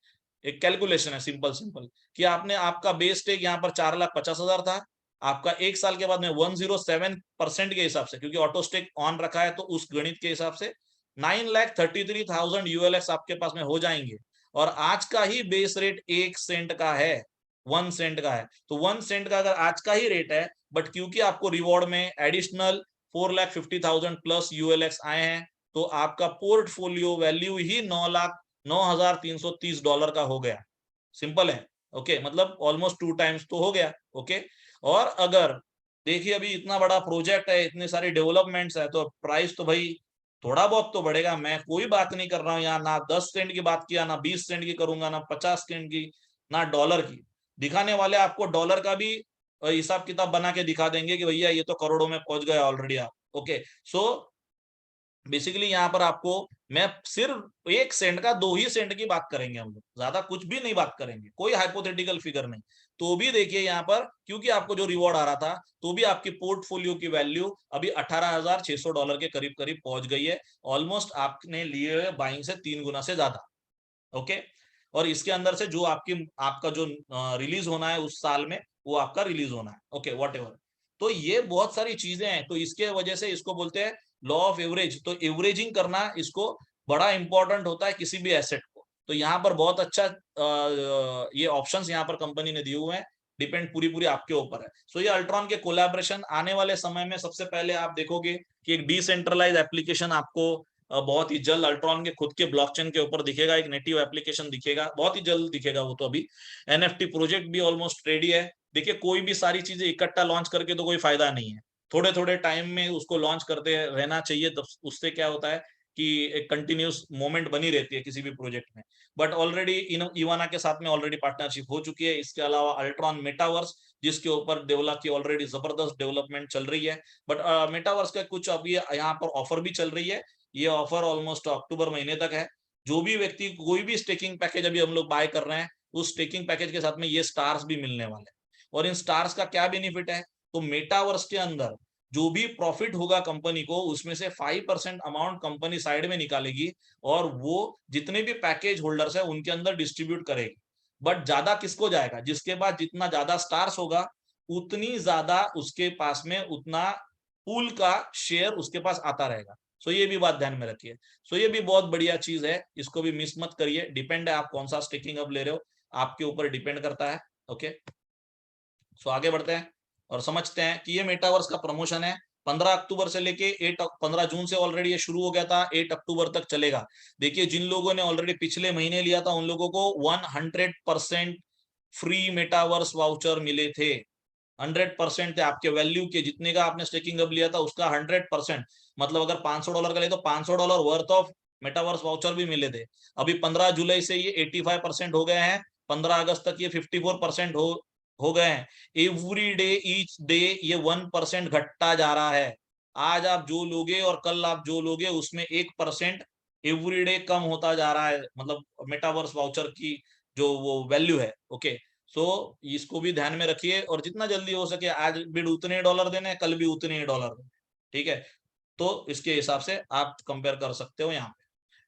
एक कैलकुलेशन है सिंपल सिंपल कि आपने आपका बेस स्टेक यहाँ पर 4,50,000 था, आपका एक साल के बाद में 107% के हिसाब से, क्योंकि ऑटो स्टेक ऑन रखा है तो उस गणित के हिसाब से 9,33,000 यूएलएक्स आपके पास में हो जाएंगे। और आज का ही बेस रेट 1 सेंट का है, 1 सेंट का है। तो 1 सेंट का अगर आज का ही रेट है, बट क्योंकि आपको रिवॉर्ड में एडिशनल 4,50,000 प्लस यूएलएक्स आए हैं, तो आपका पोर्टफोलियो वैल्यू ही 9,0330 का हो गया। सिंपल है। ओके, मतलब ऑलमोस्ट 2 टाइम्स तो हो गया। ओके, और अगर देखिए अभी इतना बड़ा प्रोजेक्ट है, इतने सारे डेवलपमेंट्स है, तो प्राइस तो भाई थोड़ा बहुत तो बढ़ेगा। मैं कोई बात नहीं कर रहा हूँ यहाँ, ना 10 सेंट की बात किया, ना 20 सेंट की करूंगा, ना 50 सेंट की, ना डॉलर की। दिखाने वाले आपको डॉलर का भी हिसाब किताब बना के दिखा देंगे कि भैया ये तो करोड़ों में पहुंच गया ऑलरेडी आप। ओके, सो बेसिकली यहाँ पर आपको मैं सिर्फ 1 सेंट का 2 ही सेंट की बात करेंगे हम लोग, ज्यादा कुछ भी नहीं बात करेंगे, कोई हाइपोथेटिकल फिगर नहीं। तो भी देखिए यहाँ पर क्योंकि आपको जो रिवॉर्ड आ रहा था, तो भी आपकी पोर्टफोलियो की वैल्यू अभी $18,600 के करीब करीब पहुंच गई है। ऑलमोस्ट आपने लिए हुए बाइंग से 3 गुना से ज्यादा। ओके, और इसके अंदर से जो आपका जो रिलीज होना है उस साल में, वो आपका रिलीज होना है। Okay, whatever. तो ये बहुत सारी चीजें हैं, तो इसके वजह से इसको बोलते हैं लॉ ऑफ एवरेज। तो एवरेजिंग करना इसको बड़ा इंपॉर्टेंट होता है किसी भी एसेट को। तो यहाँ पर बहुत अच्छा ये ऑप्शंस यहाँ पर कंपनी ने दिए हुए हैं, डिपेंड पूरी पूरी आपके ऊपर है। सो ये अल्ट्रॉन के कोलैबोरेशन आने वाले समय में सबसे पहले आप देखोगे कि एक डिसेंट्रलाइज एप्लीकेशन आपको बहुत ही जल्द अल्ट्रॉन के खुद के ब्लॉकचेन के ऊपर दिखेगा, एक नेटिव एप्लीकेशन दिखेगा, बहुत ही जल्द दिखेगा वो तो अभी। एनएफटी प्रोजेक्ट भी ऑलमोस्ट रेडी है। देखिए, कोई भी सारी चीजें इकट्ठा लॉन्च करके तो कोई फायदा नहीं है, थोड़े थोड़े टाइम में उसको लॉन्च करते रहना चाहिए, तब उससे क्या होता है कि एक कंटिन्यूस मोमेंट बनी रहती है किसी भी प्रोजेक्ट में। बट ऑलरेडी इवाना के साथ में ऑलरेडी पार्टनरशिप हो चुकी है। इसके अलावा अल्ट्रॉन मेटावर्स, जिसके ऊपर डेवलप की ऑलरेडी जबरदस्त डेवलपमेंट चल रही है। बट मेटावर्स का कुछ अभी यहाँ पर ऑफर भी चल रही है। ये ऑफर ऑलमोस्ट अक्टूबर महीने तक है। जो भी व्यक्ति कोई भी स्टेकिंग पैकेज अभी हम लोग बाय कर रहे हैं, उस स्टेकिंग पैकेज के साथ में ये स्टार्स भी मिलने वाले हैं। और इन स्टार्स का क्या बेनिफिट है, तो मेटावर्स के अंदर जो भी प्रॉफिट होगा कंपनी को, उसमें से 5% अमाउंट कंपनी साइड में निकालेगी और वो जितने भी पैकेज होल्डर्स है उनके अंदर डिस्ट्रीब्यूट करेगी। बट ज्यादा किसको जाएगा, जिसके पास जितना ज्यादा स्टार्स होगा उतनी ज्यादा उसके पास में उतना पूल का शेयर उसके पास आता रहेगा। सो ये भी बात ध्यान में रखिए। सो ये भी बहुत बढ़िया चीज है, इसको भी मिस मत करिए। डिपेंड है आप कौन सा स्टेकिंग अब ले रहे हो, आपके ऊपर डिपेंड करता है। ओके, सो आगे बढ़ते हैं और समझते हैं कि ये मेटावर्स का प्रमोशन है। 15 अक्टूबर से लेके 15 जून से ऑलरेडी ये शुरू हो गया था, 8 अक्टूबर तक चलेगा। देखिए, जिन लोगों ने ऑलरेडी पिछले महीने लिया था उन लोगों को 100% फ्री मेटावर्स वाउचर मिले थे। 100% थे आपके वैल्यू के, जितने का आपने स्टेकिंग अब लिया था उसका 100%। मतलब अगर $500 का ले तो $500 वर्थ ऑफ मेटावर्स वाउचर भी मिले थे। अभी 15 जुलाई से ये 85% हो गए हैं, 15 अगस्त तक ये 54% हो गए हैं। एवरी डे ईच डे ये 1% घटता जा रहा है। आज आप जो लोगे और कल आप जो लोगे उसमें 1% एवरी डे कम होता जा रहा है, मतलब मेटावर्स वाउचर की जो वो वैल्यू है। ओके, सो इसको भी ध्यान में रखिए और जितना जल्दी हो सके, आज भी उतने डॉलर देने, कल भी उतने ही डॉलर देने, ठीक है। तो इसके हिसाब से आप कंपेयर कर सकते हो। यहाँ पे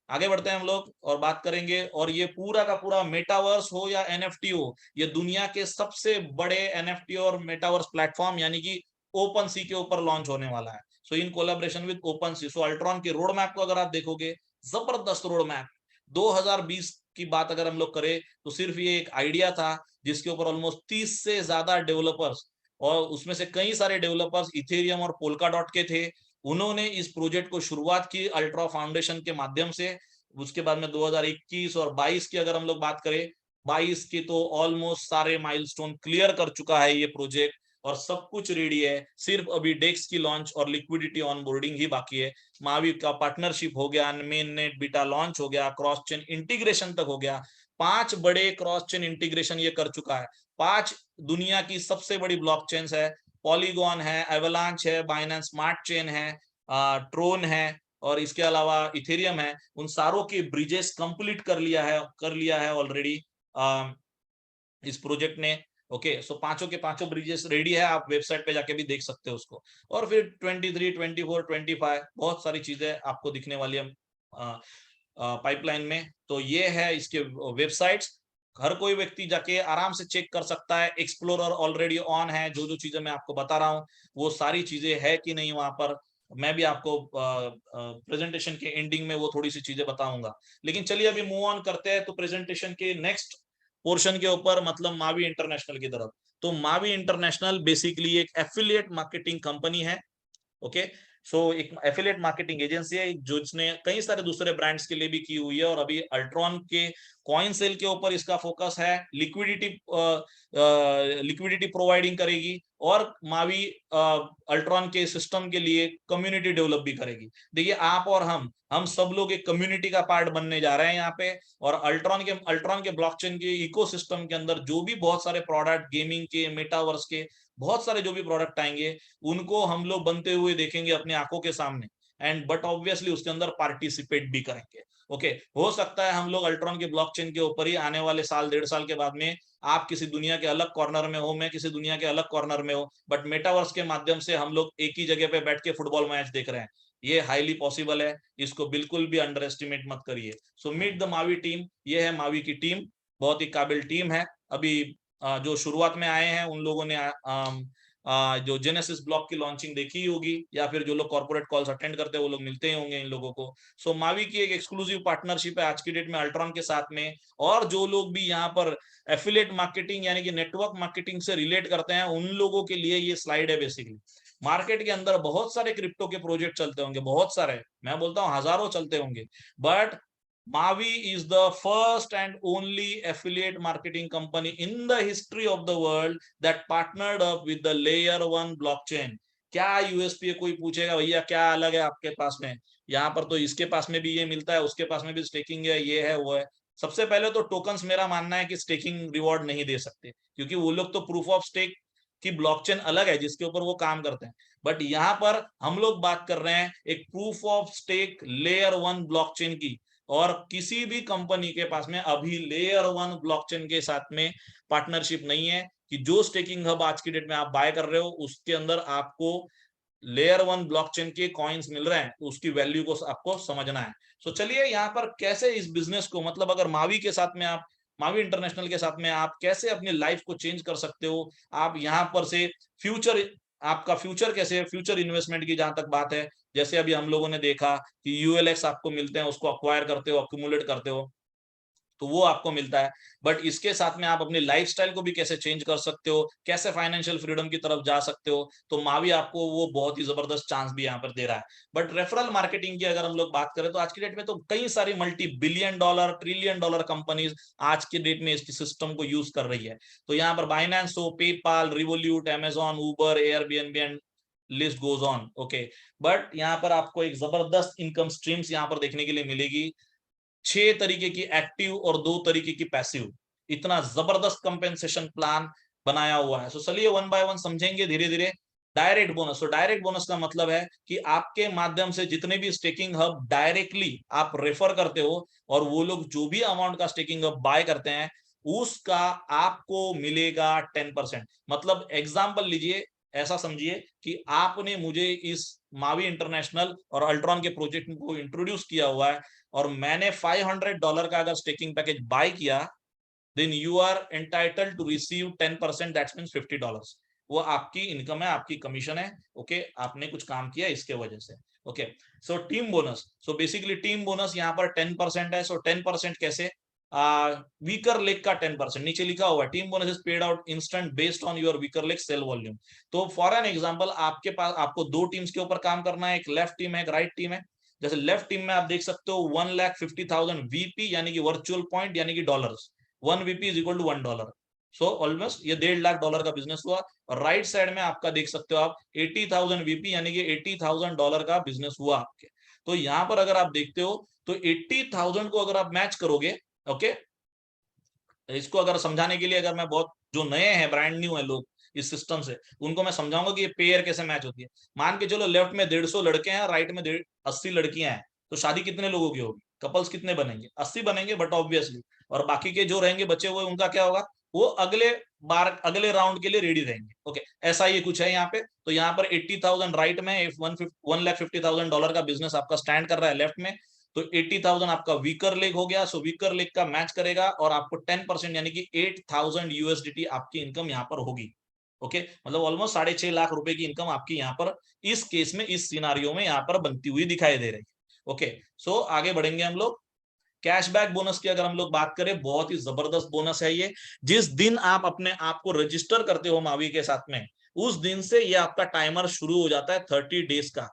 आगे बढ़ते हैं हम लोग और बात करेंगे। और ये पूरा का पूरा मेटावर्स हो या एनएफटी हो, ये दुनिया के सबसे बड़े एनएफटी और मेटावर्स प्लेटफॉर्म यानी कि ओपन सी के ऊपर लॉन्च होने वाला है। So in collaboration with OpenSea. So Ultron के रोड मैप को अगर आप देखोगे, जबरदस्त रोड मैप। 2020 की बात अगर हम लोग करें तो सिर्फ ये एक आइडिया था, जिसके ऊपर ऑलमोस्ट 30 से ज्यादा डेवलपर्स, और उसमें से कई सारे डेवलपर्स इथेरियम और पोल्का डॉट के थे, उन्होंने इस प्रोजेक्ट को शुरुआत की अल्ट्रा फाउंडेशन के माध्यम से। उसके बाद में 2021 और 22 की अगर हम लोग बात करें, 22 की तो ऑलमोस्ट सारे माइलस्टोन क्लियर कर चुका है ये प्रोजेक्ट और सब कुछ रेडी है। सिर्फ अभी डेक्स की लॉन्च और लिक्विडिटी ऑनबोर्डिंग ही बाकी है। मावी का पार्टनरशिप हो गया, मेन नेट बीटा लॉन्च हो गया, क्रॉस चेन इंटीग्रेशन तक हो गया। 5 बड़े क्रॉस चेन इंटीग्रेशन ये कर चुका है। 5 दुनिया की सबसे बड़ी ब्लॉक चेन है। पॉलीगॉन है, एवलांच है, बाइनेंस स्मार्ट चेन है, ट्रोन है और इसके अलावा इथेरियम है। उन सारों के ब्रिजेस कंप्लीट कर लिया है ऑलरेडी इस प्रोजेक्ट ने। ओके, सो पांचों के पांचों ब्रिजेस रेडी है, आप वेबसाइट पे जाके भी देख सकते हो उसको। और फिर 23, 24, 25 बहुत सारी चीजें आपको दिखने वाली है पाइपलाइन में। तो ये है इसके वेबसाइट्स, हर कोई व्यक्ति जाके आराम से चेक कर सकता है। एक्सप्लोरर ऑलरेडी ऑन है, जो जो चीजें मैं आपको बता रहा हूँ वो सारी चीजें है कि नहीं वहां पर, मैं भी आपको प्रेजेंटेशन के एंडिंग में वो थोड़ी सी चीजें बताऊंगा। लेकिन चलिए अभी मूव ऑन करते हैं तो प्रेजेंटेशन के नेक्स्ट पोर्शन के ऊपर, मतलब मावी इंटरनेशनल की तरफ। तो मावी इंटरनेशनल बेसिकली एक एफिलिएट मार्केटिंग कंपनी है। ओके, सो एक एफिलिएट मार्केटिंग एजेंसी है जो इसने कई सारे दूसरे ब्रांड्स के लिए भी की हुई है। और अभी अल्ट्रॉन के कॉइन सेल के ऊपर इसका फोकस है। लिक्विडिटी प्रोवाइडिंग करेगी और मावी अल्ट्रॉन के सिस्टम के लिए कम्युनिटी डेवलप भी करेगी। देखिए, आप और हम सब लोग एक कम्युनिटी का पार्ट बनने जा रहे हैं यहाँ पे। और अल्ट्रॉन के ब्लॉकचेन के इकोसिस्टम के अंदर जो भी बहुत सारे प्रोडक्ट, गेमिंग के, मेटावर्स के बहुत सारे जो भी प्रोडक्ट आएंगे, उनको हम लोग बनते हुए देखेंगे अपनी आंखों के सामने। एंड बट ऑब्वियसली उसके अंदर पार्टिसिपेट भी करेंगे। ओके, हो सकता है हम लोग अल्ट्रॉन के ब्लॉकचेन के ऊपर ही आने वाले साल, 1.5 साल के बाद में आप किसी दुनिया के अलग कॉर्नर में हो, मैं किसी दुनिया के अलग कॉर्नर में हो, बट मेटावर्स के माध्यम से हम लोग एक ही जगह पे बैठ के फुटबॉल मैच देख रहे हैं। ये हाईली पॉसिबल है, इसको बिल्कुल भी अंडर एस्टिमेट मत करिए। So meet the Mavi team, ये है मावी की टीम। बहुत ही काबिल टीम है। अभी जो शुरुआत में आए हैं उन लोगों ने जो जेनेसिस ब्लॉक की लॉन्चिंग देखी ही होगी, या फिर जो लोग कॉर्पोरेट कॉल्स अटेंड करते हैं वो लोग मिलते ही होंगे इन लोगों को। सो मावी की एक एक्सक्लूसिव पार्टनरशिप है आज की डेट में अल्ट्रॉन के साथ में। और जो लोग भी यहाँ पर एफिलिएट मार्केटिंग यानी कि नेटवर्क मार्केटिंग से रिलेट करते हैं उन लोगों के लिए ये स्लाइड है। बेसिकली मार्केट के अंदर बहुत सारे क्रिप्टो के प्रोजेक्ट चलते होंगे, बहुत सारे, मैं बोलता हूँ हजारों चलते होंगे, but Mavi is the first and only affiliate marketing company in the history of the world that partnered up with the layer 1 blockchain। क्या यूएसपी है? कोई पूछेगा भैया क्या अलग है आपके पास में? यहाँ पर तो इसके पास में भी ये मिलता है, उसके पास में भी स्टेकिंग है, ये है वो है। सबसे पहले तो टोकन्स, मेरा मानना है कि स्टेकिंग रिवॉर्ड नहीं दे सकते, क्योंकि वो लोग तो प्रूफ ऑफ स्टेक की ब्लॉकचेन अलग है जिसके ऊपर वो काम करते हैं। बट यहाँ पर हम लोग बात कर रहे हैं एक proof of stake layer 1 blockchain की, और किसी भी कंपनी के पास में अभी लेयर 1 ब्लॉकचेन के साथ में पार्टनरशिप नहीं है कि जो स्टेकिंग हब आज की डेट में आप बाय कर रहे हो उसके अंदर आपको लेयर 1 ब्लॉकचेन के कॉइन्स मिल रहे हैं, तो उसकी वैल्यू को आपको समझना है। सो चलिए यहाँ पर कैसे इस बिजनेस को, मतलब अगर मावी के साथ में आप, मावी इंटरनेशनल के साथ में आप कैसे अपनी लाइफ को चेंज कर सकते हो। आप यहाँ पर से फ्यूचर, आपका फ्यूचर कैसे है, फ्यूचर इन्वेस्टमेंट की जहां तक बात है, जैसे अभी हम लोगों ने देखा कि यूएलएक्स आपको मिलते हैं, उसको अक्वायर करते हो, अक्यूमुलेट करते हो, तो वो आपको मिलता है। बट इसके साथ में आप अपनी लाइफस्टाइल को भी कैसे चेंज कर सकते हो, कैसे फाइनेंशियल फ्रीडम की तरफ जा सकते हो, तो मावी आपको वो बहुत ही जबरदस्त चांस भी यहाँ पर दे रहा है। बट रेफरल मार्केटिंग की अगर हम लोग बात करें तो आज की डेट में तो कई सारी multi billion dollar, trillion dollar companies आज के डेट में इस सिस्टम को यूज कर रही है। तो यहाँ पर बाइनेंस हो, PayPal, Revolut, Amazon, Uber, Airbnb and list goes on. Okay, but यहाँ पर आपको एक जबरदस्त इनकम स्ट्रीम्स यहाँ पर देखने के लिए मिलेगी। 6 तरीके की एक्टिव और 2 तरीके की पैसिव, इतना जबरदस्त कंपेंसेशन प्लान बनाया हुआ है। सो चलिए वन बाय वन समझेंगे धीरे धीरे। डायरेक्ट बोनस, तो डायरेक्ट बोनस का मतलब है कि आपके माध्यम से जितने भी स्टेकिंग हब डायरेक्टली आप रेफर करते हो और वो लोग जो भी अमाउंट का स्टेकिंग हब बाय करते हैं उसका आपको मिलेगा 10%। मतलब एग्जांपल लीजिए, ऐसा समझिए कि आपने मुझे इस मावी इंटरनेशनल और अल्ट्रॉन के प्रोजेक्ट को इंट्रोड्यूस किया हुआ है और मैंने $500 का अगर स्टेकिंग पैकेज बाय किया, then you are entitled to receive 10%, that's means $50। वो आपकी इनकम है, आपकी कमीशन है। ओके, आपने कुछ काम किया इसके वजह से। Okay, so team bonus, so basically team bonus यहाँ पर 10% है। सो 10% कैसे? वीकर लेग का 10%, नीचे लिखा हुआ है team bonus is paid out instant based on your weaker leg sale volume. तो फॉर एन एग्जांपल, आपके पास, आपको 2 टीम्स के ऊपर काम करना है, एक लेफ्ट टीम है, एक राइट टीम है। जैसे लेफ्ट टीम में आप देख सकते हो 1,50,000 वीपी यानी कि वर्चुअल पॉइंट यानी कि dollars, 1 VP is equal to $1। So almost ये $1.5 लाख का बिजनेस हुआ। और राइट साइड में आपका देख सकते हो आप 80,000 वीपी यानी कि $80,000 का बिजनेस हुआ आपके। तो यहाँ पर अगर आप देखते हो तो 80,000 को अगर आप मैच करोगे, ओके, इसको अगर समझाने के लिए, अगर मैं बहुत, जो नए हैं, ब्रांड न्यू है लोग इस सिस्टम से, उनको मैं समझाऊंगा कि ये पेयर कैसे मैच होती है। मान के चलो लेफ्ट में 150 लड़के हैं, राइट में 80 लड़कियां हैं, तो शादी कितने लोगों की होगी? कपल्स कितने बनेंगे? 80 बनेंगे, बट ऑब्वियसली। और बाकी के जो रहेंगे बचे हुए, उनका क्या होगा? वो अगले बार, अगले राउंड के लिए रेडी रहेंगे। ओके, ऐसा ये कुछ है यहाँ पे। तो यहाँ पर 80,000 राइट में, $1,50,000 का बिजनेस आपका स्टैंड कर रहा है लेफ्ट में, तो 80,000 आपका वीकर लेग हो गया। सो वीकर लेग का मैच करेगा और आपको 10% यानी कि 8,000 यूएसडीटी आपकी इनकम यहाँ पर होगी। ओके, मतलब ऑलमोस्ट 6.5 लाख रुपए की इनकम आपकी यहाँ पर इस केस में, इस सिनारियो में यहाँ पर बनती हुई दिखाई दे रही है। ओके, सो आगे बढ़ेंगे हम लोग। कैशबैक बोनस की अगर हम लोग बात करें, बहुत ही जबरदस्त बोनस है ये। जिस दिन आप अपने आप को रजिस्टर करते हो मावी के साथ में, उस दिन से ये आपका टाइमर शुरू हो जाता है 30 डेज का।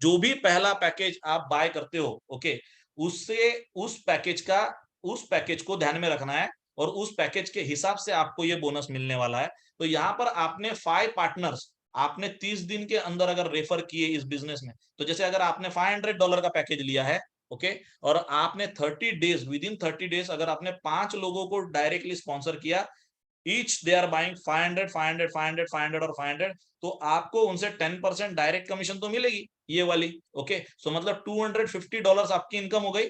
जो भी पहला पैकेज आप बाय करते हो, ओके, उससे उस पैकेज को ध्यान में रखना है और उस पैकेज के हिसाब से आपको ये बोनस मिलने वाला है। तो यहाँ पर आपने 5 पार्टनर्स, आपने 30 दिन के अंदर अगर रेफर किए इस बिजनेस में, तो जैसे अगर आपने $500 का पैकेज लिया है, ओके, और आपने 30 डेज, विद इन 30 डेज अगर आपने 5 लोगों को डायरेक्टली स्पॉन्सर किया, ईच दे आर बाइंग 500 500 500 500 और 500, तो आपको उनसे 10% डायरेक्ट कमीशन तो मिलेगी ये वाली। ओके, सो मतलब $250 आपकी इनकम हो गई।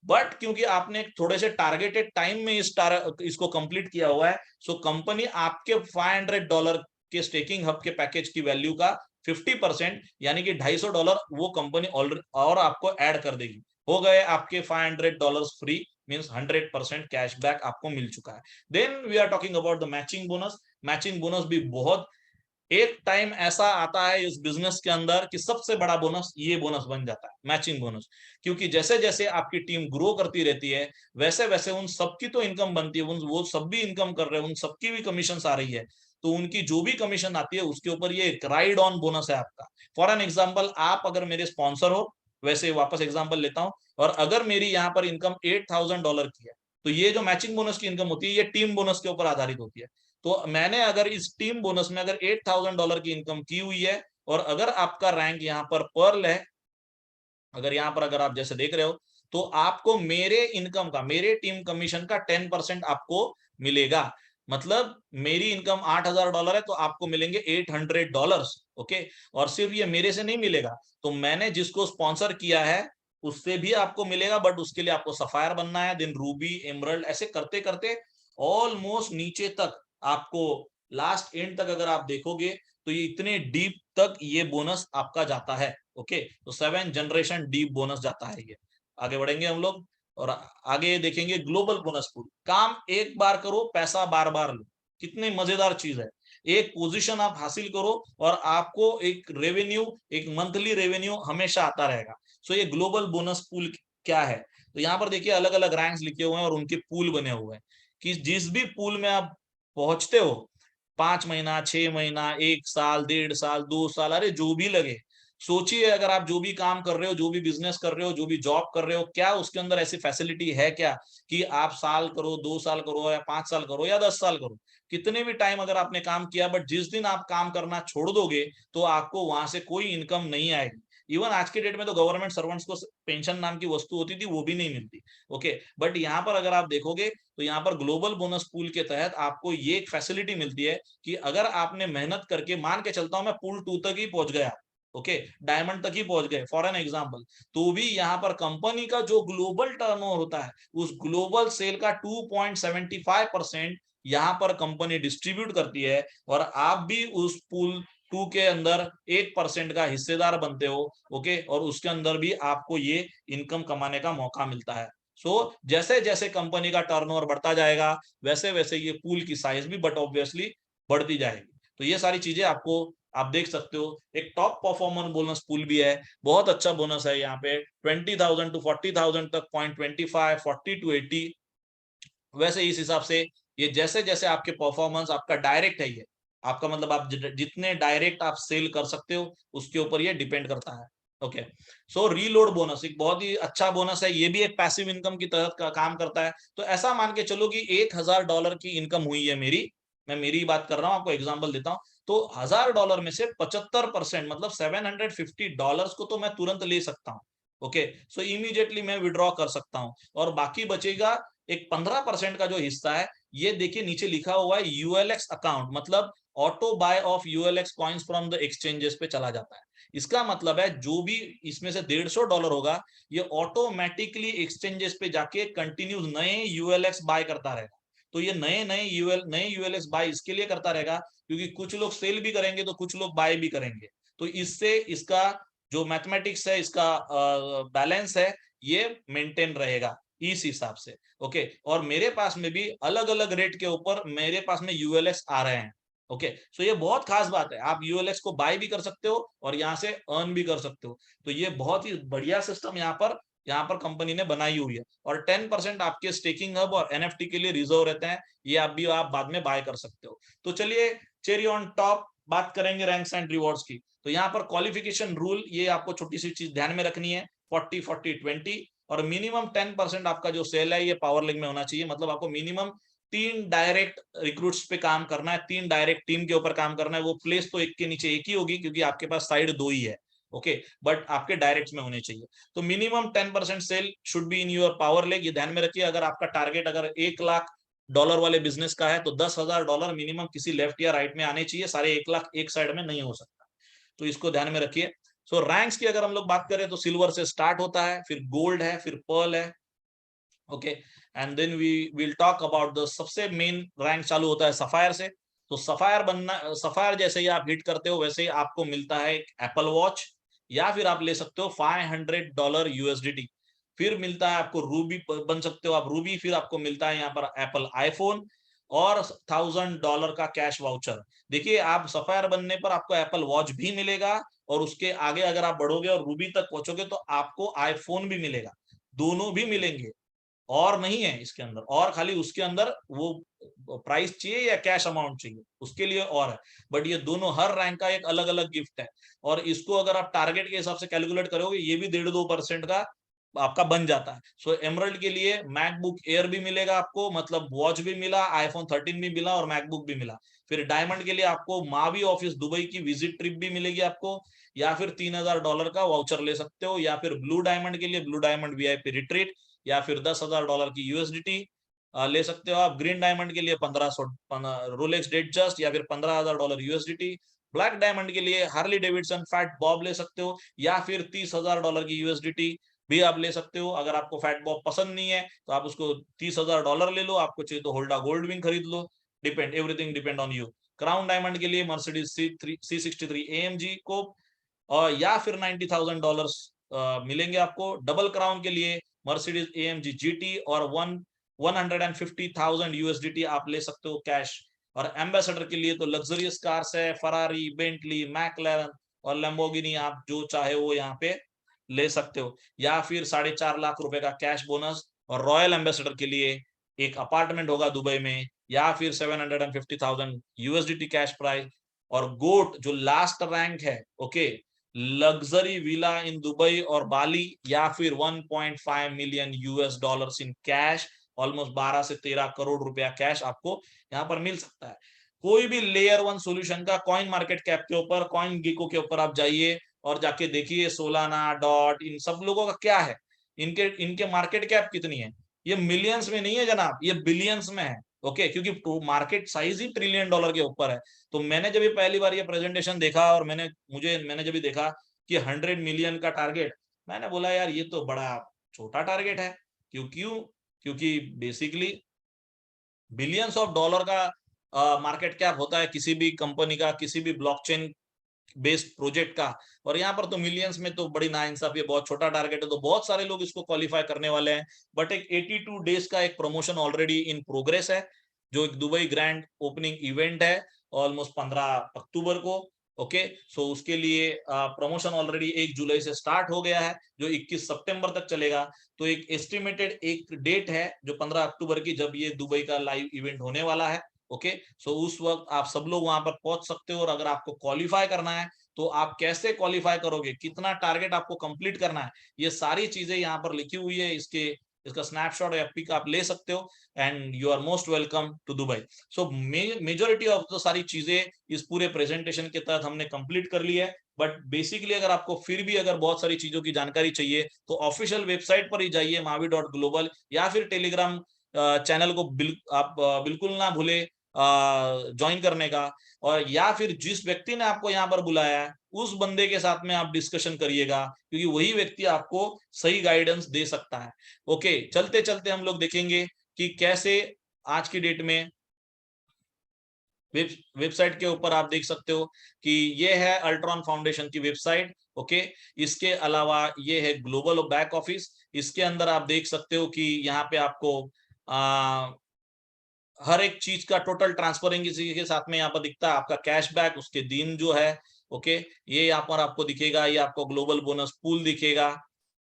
बट क्योंकि आपने थोड़े से टारगेटेड टाइम में इसको कंप्लीट किया हुआ है, सो कंपनी आपके $500 के स्टेकिंग हब के पैकेज की वैल्यू का 50% यानी कि $250 वो कंपनी और आपको ऐड कर देगी। हो गए आपके $500 फ्री। मींस 100% कैशबैक आपको मिल चुका है। Then we are talking about the matching bonus. Matching bonus भी बहुत, एक टाइम ऐसा आता है इस बिजनेस के अंदर कि सबसे बड़ा बोनस ये बोनस बन जाता है, मैचिंग बोनस। क्योंकि जैसे जैसे आपकी टीम ग्रो करती रहती है, वैसे वैसे उन सबकी तो इनकम बनती है, वो सब भी इनकम कर रहे हैं, उन सबकी भी कमीशन आ रही है, तो उनकी जो भी कमीशन आती है उसके ऊपर ये एक राइड ऑन बोनस है आपका। फॉर एन एग्जाम्पल, आप अगर मेरे स्पॉन्सर हो, वैसे वापस एग्जाम्पल लेता हूं, और अगर मेरी यहाँ पर इनकम $8,000 की है, तो ये जो मैचिंग बोनस की इनकम होती है ये टीम बोनस के ऊपर आधारित होती है। तो मैंने अगर इस टीम बोनस में अगर $8,000 की इनकम की हुई है, और अगर आपका रैंक यहाँ पर पर्ल है, अगर यहाँ पर अगर आप जैसे देख रहे हो, तो आपको मेरे इनकम का, मेरे टीम कमीशन का 10% आपको मिलेगा। मतलब मेरी इनकम $8,000 है तो आपको मिलेंगे $800। ओके, और सिर्फ ये मेरे से नहीं मिलेगा, तो मैंने जिसको स्पॉन्सर किया है उससे भी आपको मिलेगा, बट उसके लिए आपको सफायर बनना है, देन रूबी, एमरल्ड, ऐसे करते करते ऑलमोस्ट नीचे तक आपको, लास्ट एंड तक अगर आप देखोगे तो ये इतने डीप तक ये बोनस आपका जाता है। ओके, तो 7 जनरेशन डीप बोनस जाता है ये। आगे बढ़ेंगे हम लोग और आगे देखेंगे ग्लोबल बोनस पूल। काम एक बार करो, पैसा बार बार लो। कितनी मजेदार चीज है, एक पोजीशन आप हासिल करो और आपको एक रेवेन्यू, एक मंथली रेवेन्यू हमेशा आता रहेगा। सो ये ग्लोबल बोनस पूल क्या है, तो यहाँ पर देखिए अलग अलग रैंक्स लिखे हुए हैं और उनके पूल बने हुए हैं कि जिस भी पूल में आप पहुंचते हो, 5 महीना, 6 महीना, 1 साल, 1.5 साल, 2 साल, अरे जो भी लगे, सोचिए अगर आप जो भी काम कर रहे हो, जो भी बिजनेस कर रहे हो, जो भी जॉब कर रहे हो, क्या उसके अंदर ऐसी फैसिलिटी है क्या कि आप साल करो, 2 साल करो, या 5 साल करो, या 10 साल करो, कितने भी टाइम अगर आपने काम किया, बट जिस दिन आप काम करना छोड़ दोगे तो आपको वहां से कोई इनकम नहीं आएगी। इवन आज के डेट में तो गवर्नमेंट सर्वेंट्स को पेंशन नाम की वस्तु होती थी, वो भी नहीं मिलती। ओके, बट यहाँ पर अगर आप देखोगे तो यहाँ पर ग्लोबल बोनस पूल के तहत आपको ये एक फैसिलिटी मिलती है कि अगर आपने मेहनत करके, मान के चलता हूं मैं पूल 2 तक ही पहुंच गया, ओके, डायमंड तक ही पहुंच गए फॉर एन एग्जांपल, तो भी यहाँ पर कंपनी का जो ग्लोबल टर्नओवर होता है, उस ग्लोबल सेल का 2.75% यहाँ पर कंपनी डिस्ट्रीब्यूट करती है, और आप भी उस पूल 2 के अंदर 1% का हिस्सेदार बनते हो। ओके, और उसके अंदर भी आपको ये इनकम कमाने का मौका मिलता है। जैसे जैसे कंपनी का टर्नओवर बढ़ता जाएगा, वैसे वैसे ये पूल की साइज भी बट ऑब्वियसली बढ़ती जाएगी। तो ये सारी चीजें आपको, आप देख सकते हो। एक टॉप परफॉर्मर बोनस पूल भी है, बहुत अच्छा बोनस है यहाँ पे, 20,000 टू 40,000 तक, 0.25, 40 टू 80। वैसे इस हिसाब से ये जैसे जैसे आपके परफॉर्मेंस, आपका डायरेक्ट है ये, आपका मतलब आप जितने डायरेक्ट आप सेल कर सकते हो उसके ऊपर ये डिपेंड करता है। ओके, सो रीलोड बोनस एक बहुत ही अच्छा बोनस है, ये भी एक पैसिव इनकम की तहत का काम करता है। तो ऐसा मान के चलो कि $1,000 की इनकम हुई है मेरी, मैं मेरी बात कर रहा हूँ, आपको एग्जाम्पल देता हूँ। तो $1,000 में से 75% मतलब $750 को तो मैं तुरंत ले सकता हूँ। ओके, सो इमीडिएटली मैं विड्रॉ कर सकता हूँ, और बाकी बचेगा एक 15% का जो हिस्सा है, ये देखिए नीचे लिखा हुआ है यूएलएक्स अकाउंट, मतलब auto buy off ULX coins from the exchanges पे चला जाता है। इसका मतलब है जो भी इसमें से $150 होगा, ये ऑटोमेटिकली एक्सचेंजेस पे जाके कंटिन्यूस नए यूएलएक्स बाय करता रहेगा। तो ये नए यूएलएक्स बाय इसके लिए करता रहेगा क्योंकि कुछ लोग सेल भी करेंगे तो कुछ लोग बाय भी करेंगे, तो इससे इसका जो मैथमेटिक्स है, इसका बैलेंस है, ये मेंटेन रहेगा इस हिसाब से। ओके, और मेरे पास में भी अलग अलग रेट के ऊपर मेरे पास में यूएलएक्स आ रहे हैं। ओके, सो ये बहुत खास बात है, आप यूएलएक्स को बाय भी कर सकते हो और यहाँ से अर्न भी कर सकते हो। तो ये बहुत ही बढ़िया सिस्टम यहाँ पर कंपनी ने बनाई हुई है, और 10% आपके स्टेकिंग हब और एनएफटी के लिए रिजर्व रहते हैं, ये आप बाद में बाय कर सकते हो। तो चलिए, चेरी ऑन टॉप बात करेंगे रैंक्स एंड रिवॉर्ड्स की। तो यहाँ पर क्वालिफिकेशन रूल, ये आपको छोटी सी चीज ध्यान में रखनी है, 40-40-20, और मिनिमम 10% आपका जो सेल है ये पावर लिंक में होना चाहिए। मतलब आपको मिनिमम 3 डायरेक्ट रिक्रूट्स पे काम करना है, 3 डायरेक्ट टीम के ऊपर काम करना है। वो प्लेस तो एक के नीचे एक ही होगी क्योंकि आपके पास साइड 2 ही है। ओके, बट आपके डायरेक्ट में होने चाहिए। तो minimum 10% sale should be in your power leg, ये ध्यान में रखिए। अगर आपका टारगेट अगर $1,00,000 वाले बिजनेस का है तो $10,000 मिनिमम किसी लेफ्ट या राइट में आने चाहिए, सारे 1,00,000 एक साइड में नहीं हो सकता। तो इसको ध्यान में रखिए। सो रैंक्स की अगर हम लोग बात करें तो सिल्वर से स्टार्ट होता है, फिर गोल्ड है, फिर पर्ल है। Okay, and then we will talk about the सबसे मेन रैंक चालू होता है सफायर से। तो सफायर बनना, सफायर जैसे ही आप हिट करते हो वैसे ही आपको मिलता है एक एप्पल वॉच, या फिर आप ले सकते हो $500 यूएसडीटी। फिर मिलता है आपको रूबी बन सकते हो आप रूबी, फिर आपको मिलता है यहाँ पर एप्पल आईफोन और $1000 का कैश वाउचर। देखिए आप सफायर बनने पर आपको एप्पल वॉच भी मिलेगा और उसके आगे अगर आप बढ़ोगे और रूबी तक पहुंचोगे तो आपको आईफोन भी मिलेगा, दोनों भी मिलेंगे। और नहीं है इसके अंदर, और खाली उसके अंदर वो प्राइस चाहिए या कैश अमाउंट चाहिए उसके लिए और है। बट ये दोनों हर रैंक का एक अलग अलग गिफ्ट है, और इसको अगर आप टारगेट के हिसाब से कैलकुलेट करोगे ये भी 1.5-2% का आपका बन जाता है। सो एमरल्ड के लिए मैकबुक एयर भी मिलेगा आपको, मतलब वॉच भी मिला, आईफोन 13 भी मिला और मैकबुक भी मिला। फिर डायमंड के लिए आपको मावी ऑफिस दुबई की विजिट ट्रिप भी मिलेगी आपको, या फिर $3000 का वाउचर ले सकते हो, या फिर ब्लू डायमंड के लिए ब्लू डायमंड वीआईपी रिट्रीट, या फिर $10,000 की यूएसडीटी ले सकते हो आप। ग्रीन डायमंड के लिए 1500 रोलेक्स डेट जस्ट या फिर $15,000 यूएसडीटी। ब्लैक डायमंड के लिए हार्ली डेविडसन फैट बॉब ले सकते हो, या फिर $30,000 की यूएसडीटी भी आप ले सकते हो। अगर आपको फैट बॉब पसंद नहीं है तो आप उसको $30,000 ले लो, आपको चाहिए तो होल्डा गोल्ड विंग खरीद लो, depend, everything depend on you. Crown diamond के लिए मर्सिडीज C63 AMG को, और या फिर $90,000 मिलेंगे आपको। डबल क्राउन के लिए मर्सिडीज AMG GT और 150,000 यूएसडीटी आप ले सकते हो कैश। और एम्बेसडर के लिए तो लग्जरियस कार्स है, फरारी, बेंटली, मैकलैरन और लैम्बोर्गिनी, आप जो चाहे वो यहाँ पे ले सकते हो। या फिर 4.5 लाख रुपए का कैश बोनस, और रॉयल एम्बेसडर के लिए एक अपार्टमेंट होगा दुबई में, या फिर 750,000 यूएसडीटी कैश प्राइस। और गोट जो लास्ट रैंक है, okay, luxury villa in Dubai और बाली, या फिर 1.5 million US dollars in cash, almost 12 से 13 करोड़ रुपया कैश आपको यहाँ पर मिल सकता है। कोई भी लेयर 1 सॉल्यूशन का कॉइन मार्केट कैप के ऊपर, कॉइन गिको के ऊपर आप जाइए और जाके देखिए सोलाना, डॉट, इन सब लोगों का क्या है, इनके इनके मार्केट कैप कितनी है। ये मिलियंस में नहीं है जनाब, ये बिलियंस में है। ओके, क्योंकि मार्केट साइज ही $1 ट्रिलियन के ऊपर है। तो मैंने जब ये पहली बार ये प्रेजेंटेशन देखा और मैंने जब देखा कि 100 मिलियन का टारगेट, मैंने बोला यार ये तो बड़ा छोटा टारगेट है। क्यों? क्योंकि बेसिकली बिलियंस ऑफ डॉलर का मार्केट कैप होता है किसी भी कंपनी का, किसी भी ब्लॉकचेन बेस्ड प्रोजेक्ट का। और यहाँ पर तो मिलियंस में तो बड़ी नाइंसाफी है, बहुत छोटा टारगेट है, तो बहुत सारे लोग इसको क्वालिफाई करने वाले हैं। बट एक 82 डेज का एक प्रमोशन ऑलरेडी इन प्रोग्रेस है, जो एक दुबई ग्रैंड ओपनिंग इवेंट है ऑलमोस्ट 15 अक्टूबर को। ओके, सो उसके लिए प्रमोशन ऑलरेडी 1 जुलाई से स्टार्ट हो गया है, जो 21 सितंबर तक चलेगा। तो एक एस्टिमेटेड एक डेट है जो 15 अक्टूबर की, जब ये दुबई का लाइव इवेंट होने वाला है। ओके, सो उस वक्त आप सब लोग वहां पर पहुंच सकते हो। और अगर आपको क्वालिफाई करना है तो आप कैसे क्वालिफाई करोगे, कितना टारगेट आपको कंप्लीट करना है, ये सारी चीजें यहाँ पर लिखी हुई है। इसका स्नैपशॉट या पिक आप ले सकते हो, and you are most welcome to Dubai. So majority of the सारी चीजें इस पूरे प्रेजेंटेशन के तहत हमने कंप्लीट कर ली है। बट बेसिकली अगर आपको फिर भी अगर बहुत सारी चीजों की जानकारी चाहिए तो ऑफिशियल वेबसाइट पर ही जाइए, mavi.global, या फिर टेलीग्राम चैनल को आप बिल्कुल ना भूले ज्वाइन करने का। और या फिर जिस व्यक्ति ने आपको यहाँ पर बुलाया है उस बंदे के साथ में आप डिस्कशन करिएगा, क्योंकि वही व्यक्ति आपको सही गाइडेंस दे सकता है। ओके, चलते चलते हम लोग देखेंगे कि कैसे आज की डेट में वेबसाइट के ऊपर आप देख सकते हो कि ये है अल्ट्रॉन फाउंडेशन की वेबसाइट। ओके, इसके अलावा ये है ग्लोबल बैक ऑफिस। इसके अंदर आप देख सकते हो कि यहाँ पे आपको हर एक चीज का टोटल ट्रांसफरिंग इसी के साथ में यहाँ पर दिखता है। आपका कैशबैक उसके दिन जो है, ओके, ये यहाँ पर आपको दिखेगा। ये आपको ग्लोबल बोनस पूल दिखेगा,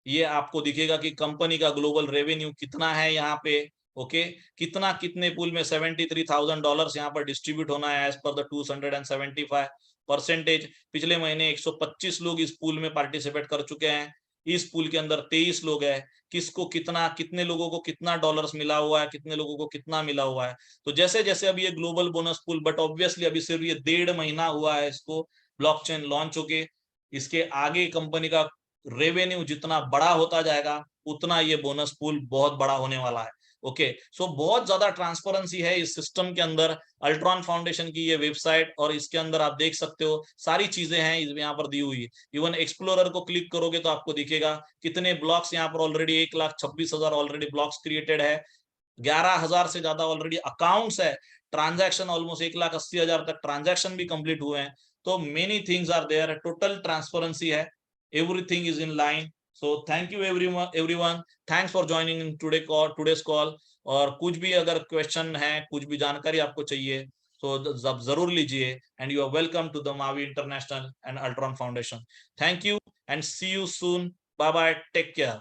ये आपको दिखेगा कि कंपनी का ग्लोबल रेवेन्यू कितना है यहाँ पे। ओके, कितना कितने पूल में $73,000 यहाँ पर डिस्ट्रीब्यूट होना है एज पर द 275%। पिछले महीने 125 लोग इस पूल में पार्टिसिपेट कर चुके हैं। इस पूल के अंदर 23 लोग हैं। किसको कितना, कितने लोगों को कितना डॉलर्स मिला हुआ है, कितने लोगों को कितना मिला हुआ है। तो जैसे जैसे अभी ये global bonus pool, but obviously अभी सिर्फ ये 1.5 महीना हुआ है इसको ब्लॉकचेन लॉन्च होके। इसके आगे कंपनी का रेवेन्यू जितना बड़ा होता जाएगा उतना ये बोनस पूल बहुत बड़ा होने वाला है। ओके, सो बहुत ज्यादा ट्रांसपेरेंसी है इस सिस्टम के अंदर। अल्ट्रॉन फाउंडेशन की ये वेबसाइट, और इसके अंदर आप देख सकते हो सारी चीजें हैं यहाँ पर दी हुई है। इवन एक्सप्लोरर को क्लिक करोगे तो आपको दिखेगा कितने ब्लॉक्स यहाँ पर ऑलरेडी 1,26,000 ऑलरेडी ब्लॉक्स क्रिएटेड है। 11,000 से ज्यादा ऑलरेडी अकाउंट्स है। ट्रांजैक्शन ऑलमोस्ट 1,80,000 तक ट्रांजैक्शन भी कंप्लीट हुए हैं। तो many things are there, total transparency है, everything is in line. So thank you everyone, thanks for joining in today's call. और कुछ भी अगर क्वेश्चन है, कुछ भी जानकारी आपको चाहिए तो जरूर लीजिए। And you are welcome to the Mavi International and Ultron foundation. Thank you and see you soon. Bye bye, take care.